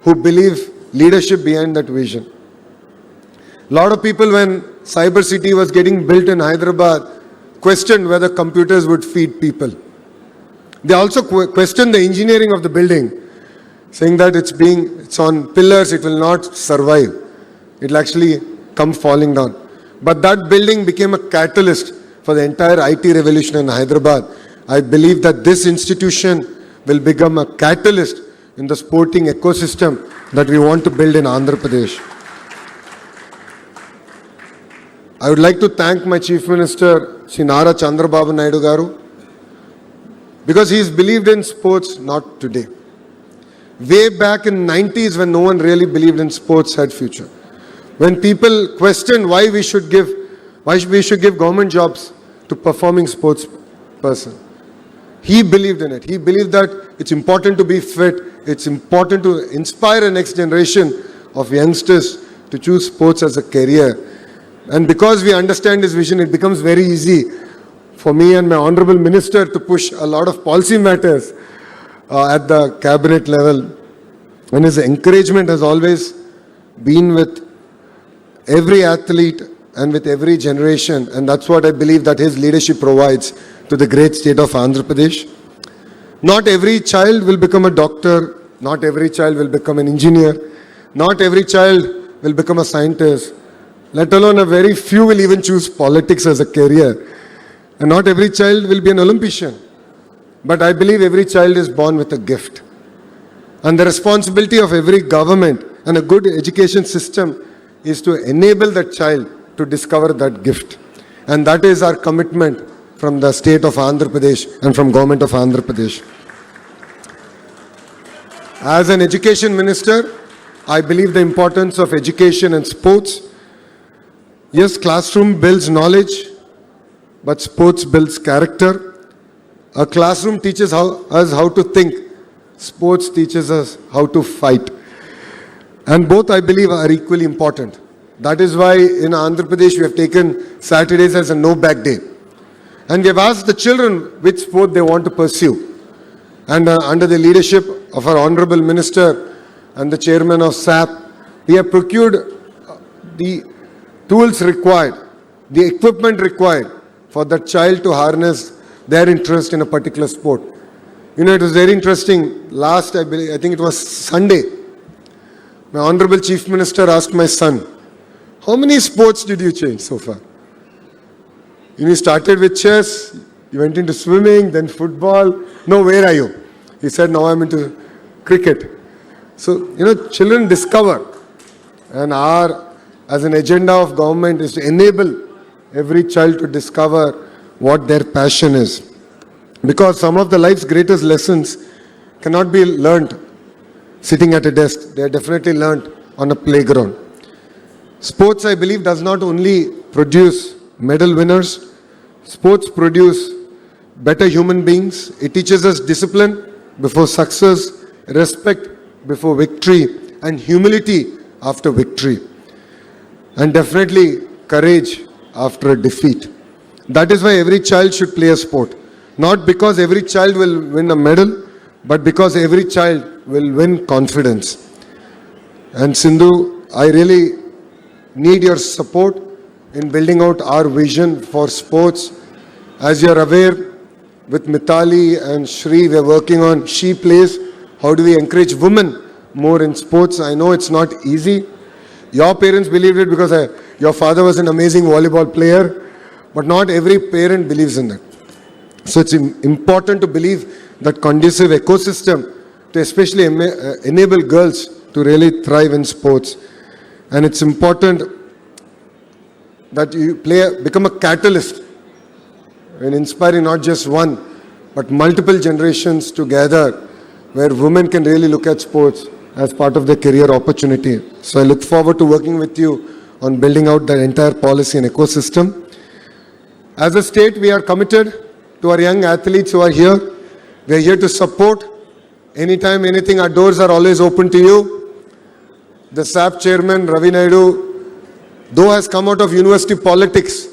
who believe leadership behind that vision. A lot of people, when Cyber City was getting built in Hyderabad, questioned whether computers would feed people. They also questioned the engineering of the building, saying that it's on pillars, it will not survive. It will actually come falling down. But that building became a catalyst for the entire IT revolution in Hyderabad. I believe that this institution will become a catalyst in the sporting ecosystem that we want to build in Andhra Pradesh. I would like to thank my Chief Minister, Shri Nara Chandrababu Naidu Garu, because he's believed in sports not today. Way back in 90s when no one really believed in sports had future. When people questioned why we should give government jobs to performing sports person. He believed in it. He believed that it's important to be fit. It's important to inspire a next generation of youngsters to choose sports as a career. And because we understand his vision, it becomes very easy for me and my Honorable Minister to push a lot of policy matters at the cabinet level. And his encouragement has always been with every athlete and with every generation. And that's what I believe that his leadership provides to the great state of Andhra Pradesh. Not every child will become a doctor. Not every child will become an engineer. Not every child will become a scientist. Let alone a very few will even choose politics as a career. And not every child will be an Olympian. But I believe every child is born with a gift. And the responsibility of every government and a good education system is to enable that child to discover that gift. And that is our commitment from the state of Andhra Pradesh and from government of Andhra Pradesh. As an education minister, I believe the importance of education and sports. Yes, classroom builds knowledge, but sports builds character. A classroom teaches us how to think. Sports teaches us how to fight. And both, I believe, are equally important. That is why in Andhra Pradesh we have taken Saturdays as a no-back day. And we have asked the children which sport they want to pursue. And under the leadership of our Honorable Minister and the Chairman of SAP, we have procured the tools required, the equipment required for that child to harness their interest in a particular sport. You know, it was very interesting. Last, I think it was Sunday, my Honorable Chief Minister asked my son, how many sports did you change so far? You started with chess, you went into swimming, then football. No, where are you? He said, now I'm into cricket. So, children discover. And as an agenda of government is to enable every child to discover what their passion is. Because some of the life's greatest lessons cannot be learned sitting at a desk. They are definitely learned on a playground. Sports, I believe, does not only produce medal winners. Sports produce better human beings. It teaches us discipline before success, respect before victory, and humility after victory. And definitely courage after a defeat. That is why every child should play a sport. Not because every child will win a medal, but because every child will win confidence. And Sindhu, I really need your support in building out our vision for sports. As you are aware, with Mitali and Shri, we are working on She Plays. How do we encourage women more in sports? I know it's not easy. Your parents believed it because your father was an amazing volleyball player, but not every parent believes in that. So it's important to believe that conducive ecosystem to especially enable girls to really thrive in sports. And it's important that you become a catalyst in inspiring not just one, but multiple generations together, where women can really look at sports as part of their career opportunity. So I look forward to working with you on building out the entire policy and ecosystem. As a state, we are committed to our young athletes who are here. We are here to support. Anytime, anything, our doors are always open to you. The SAP chairman, Ravi Naidu, though has come out of university politics,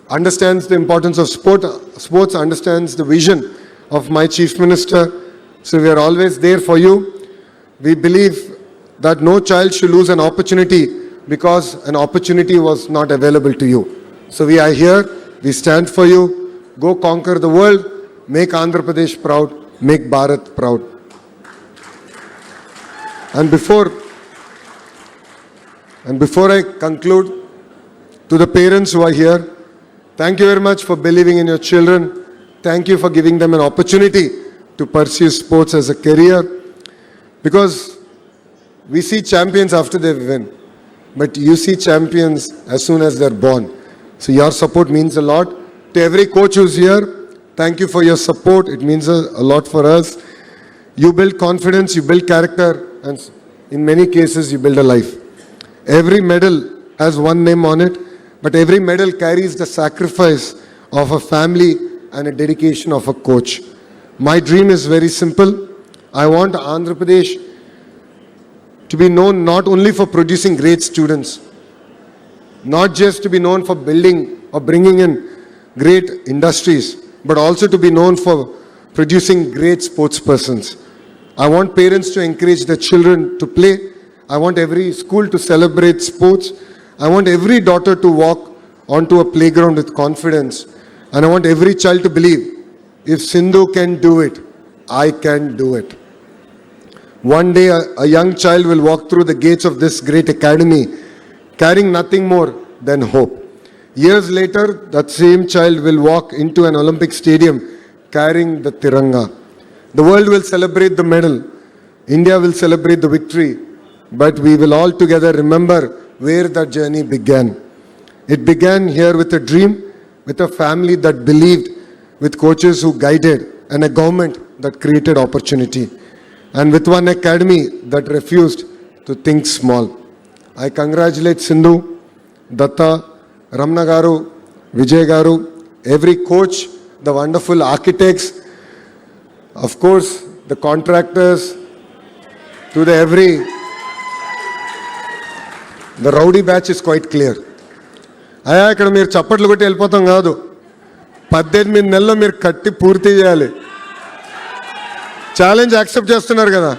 understands the importance of sports, understands the vision of my chief minister. So we are always there for you. We believe that no child should lose an opportunity because an opportunity was not available to you. So we are here, we stand for you. Go conquer the world, make Andhra Pradesh proud, make Bharat proud. And before I conclude, to the parents who are here, thank you very much for believing in your children. Thank you for giving them an opportunity to pursue sports as a career. Because we see champions after they win, but you see champions as soon as they're born. So your support means a lot. To every coach who's here, thank you for your support. It means a lot for us. You build confidence, you build character, and in many cases, you build a life. Every medal has one name on it, but every medal carries the sacrifice of a family and a dedication of a coach. My dream is very simple. I want Andhra Pradesh to be known not only for producing great students, not just to be known for building or bringing in great industries, but also to be known for producing great sports persons. I want parents to encourage their children to play. I want every school to celebrate sports. I want every daughter to walk onto a playground with confidence. And I want every child to believe, if Sindhu can do it, I can do it. One day a young child will walk through the gates of this great academy carrying nothing more than hope. Years later, that same child will walk into an Olympic stadium carrying the Tiranga. The world will celebrate the medal. India will celebrate the victory. But we will all together remember where that journey began. It began here with a dream, with a family that believed, with coaches who guided, and a government that created opportunity. And with one academy that refused to think small. I congratulate Sindhu, Datta, Ramna Garu, Vijay Garu, every coach, the wonderful architects, of course, the contractors, to the rowdy batch is quite clear. అయ్యా ఇక్కడ మీరు చప్పట్లు కొట్టి వెళ్ళిపోతాం కాదు, 18 నెలల్లో మీరు కట్టి పూర్తి చేయాలి. ఛాలెంజ్ యాక్సెప్ట్ చేస్తున్నారు కదా.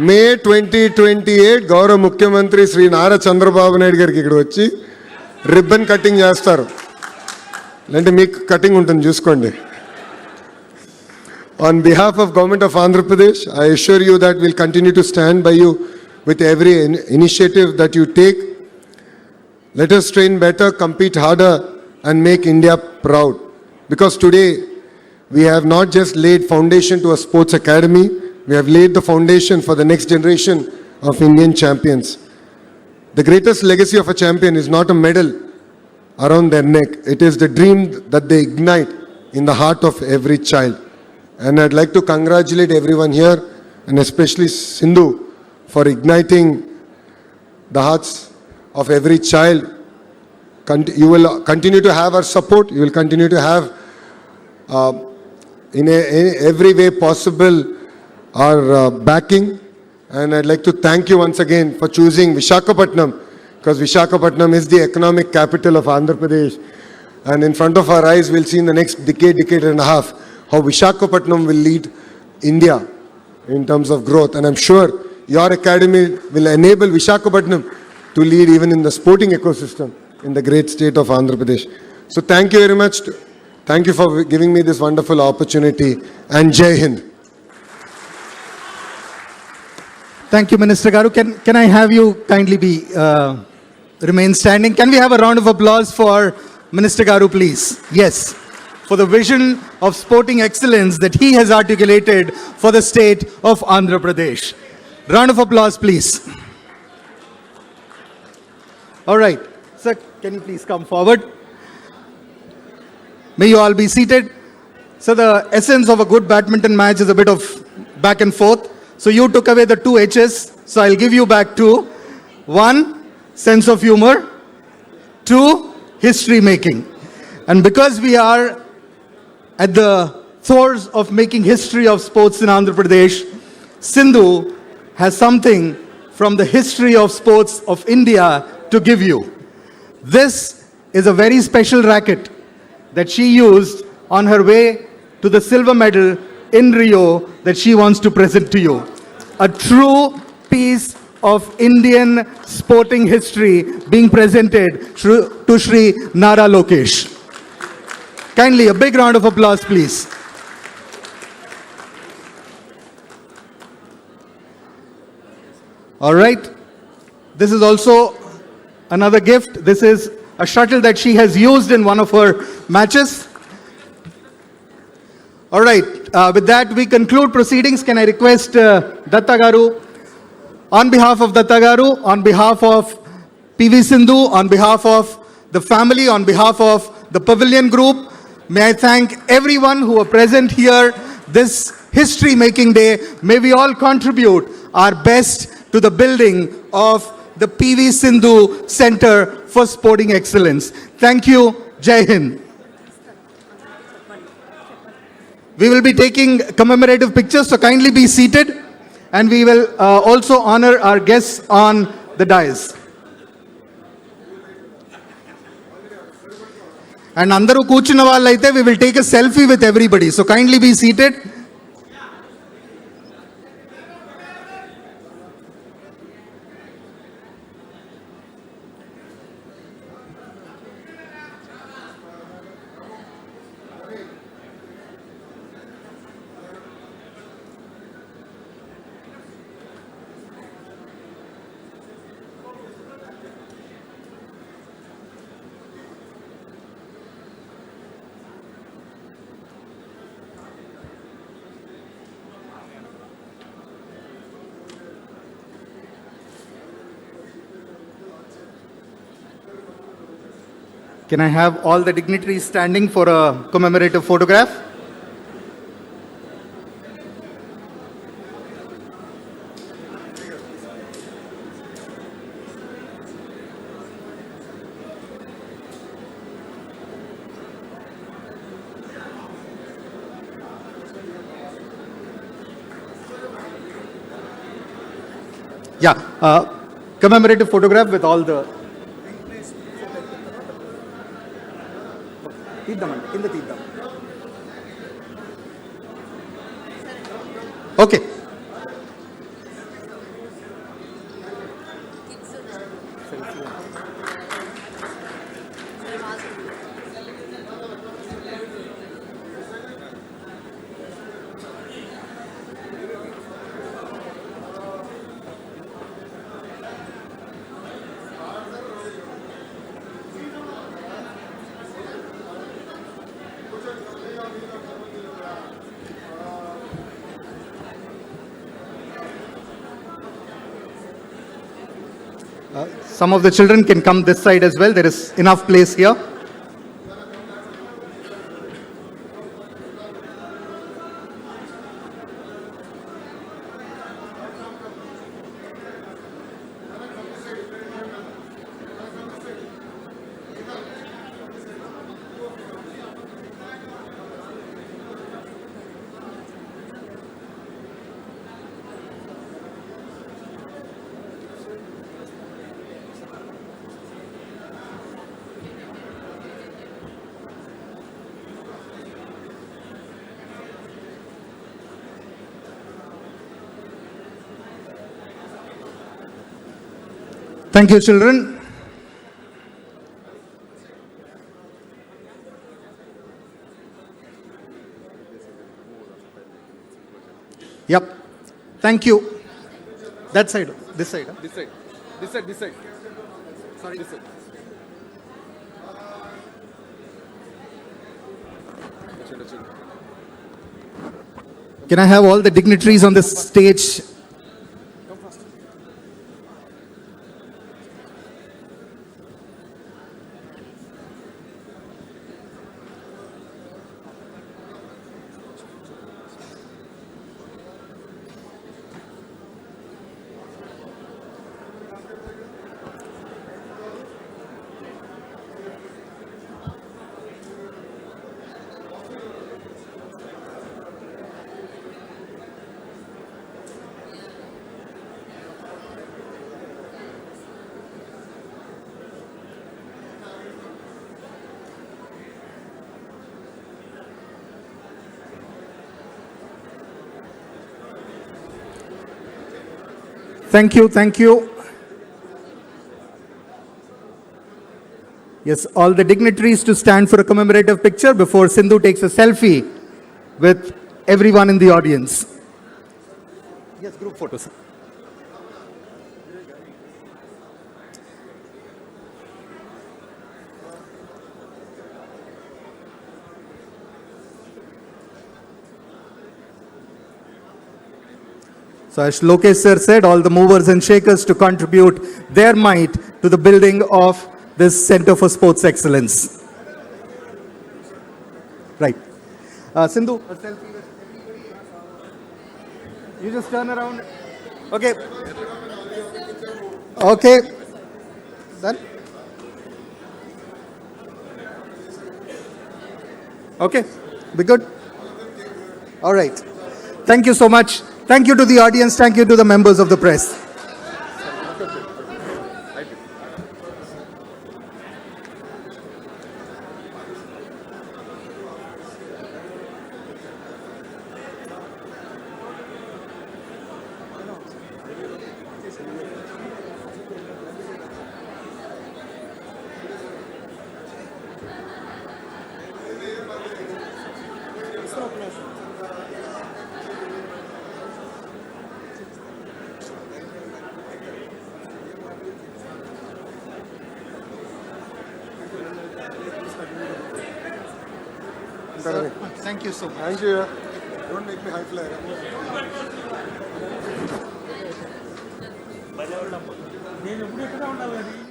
మే 2028 గౌరవ ముఖ్యమంత్రి శ్రీ నారా చంద్రబాబు నాయుడు గారికి ఇక్కడ వచ్చి రిబ్బన్ కటింగ్ చేస్తారు. లేదంటే మీకు కటింగ్ ఉంటుంది చూసుకోండి. On behalf of Government of Andhra Pradesh, I assure you that we'll continue to stand by you with every initiative that you take. Let us train better, compete harder, and make India proud. Because today, we have not just laid foundation to a sports academy, we have laid the foundation for the next generation of Indian champions. The greatest legacy of a champion is not a medal around their neck. It is the dream that they ignite in the heart of every child. And I'd like to congratulate everyone here, and especially Sindhu, for igniting the hearts of every child. You will continue to have our support. You will continue to have, in every way possible, our backing. And I'd like to thank you once again for choosing Visakhapatnam, because Visakhapatnam is the economic capital of Andhra Pradesh. And in front of our eyes, we'll see in the next decade and a half, how Visakhapatnam will lead India in terms of growth. And I'm sure your academy will enable Visakhapatnam to lead even in the sporting ecosystem in the great state of Andhra Pradesh. So thank you very much. Thank you for giving me this wonderful opportunity. And Jai Hind. Thank you, Minister Garu. Can I have you kindly remain standing? Can we have a round of applause for Minister Garu, please? Yes. For the vision of sporting excellence that he has articulated for the state of Andhra Pradesh. Round of applause, please. All right. Sir, can you please come forward? May you all be seated. So the essence of a good badminton match is a bit of back and forth. So you took away the 2 H's. So I'll give you back 2. 1, sense of humor. 2, history making. And because we are at the throes of making history of sports in Andhra Pradesh, Sindhu has something from the history of sports of India to give you. This is a very special racket that she used on her way to the silver medal in Rio that she wants to present to you. A true piece of Indian sporting history being presented to Shri Nara Lokesh. Kindly, a big round of applause, please. All right. This is also another gift. This is a shuttle that she has used in one of her matches. All right. With that, we conclude proceedings. Can I request Datta Garu, on behalf of Datta Garu, on behalf of PV Sindhu, on behalf of the family, on behalf of the Pavilion Group, may I thank everyone who are present here this history-making day. May we all contribute our best to the building of the PV Sindhu Center for Sporting Excellence. Thank you. Jai Hind. We will be taking commemorative pictures, so kindly be seated, and we will also honor our guests on the dais. And andaru కూర్చున్న వాళ్ళైతే we will take a selfie with everybody, so kindly be seated. Can I have all the dignitaries standing for a commemorative photograph? Yeah, commemorative photograph with all the... Okay. Some of the children can come this side as well. There is enough place here. Thank you, children. Yep. Thank you. That side. This side. Huh? This side. This side. This side. Sorry. This side. Can I have all the dignitaries on this stage? Thank you, thank you. Yes, all the dignitaries to stand for a commemorative picture before Sindhu takes a selfie with everyone in the audience. Yes, group photos. So as Lokesh sir said, all the movers and shakers to contribute their might to the building of this Center for Sports Excellence. Right. Sindhu, a selfie with everybody. You just turn around. Okay. Okay. Done? Okay. Be good? All right. Thank you so much. Thank you to the audience. Thank you to the members of the press. Thank you so much. Thank you. Don't make me high flyer.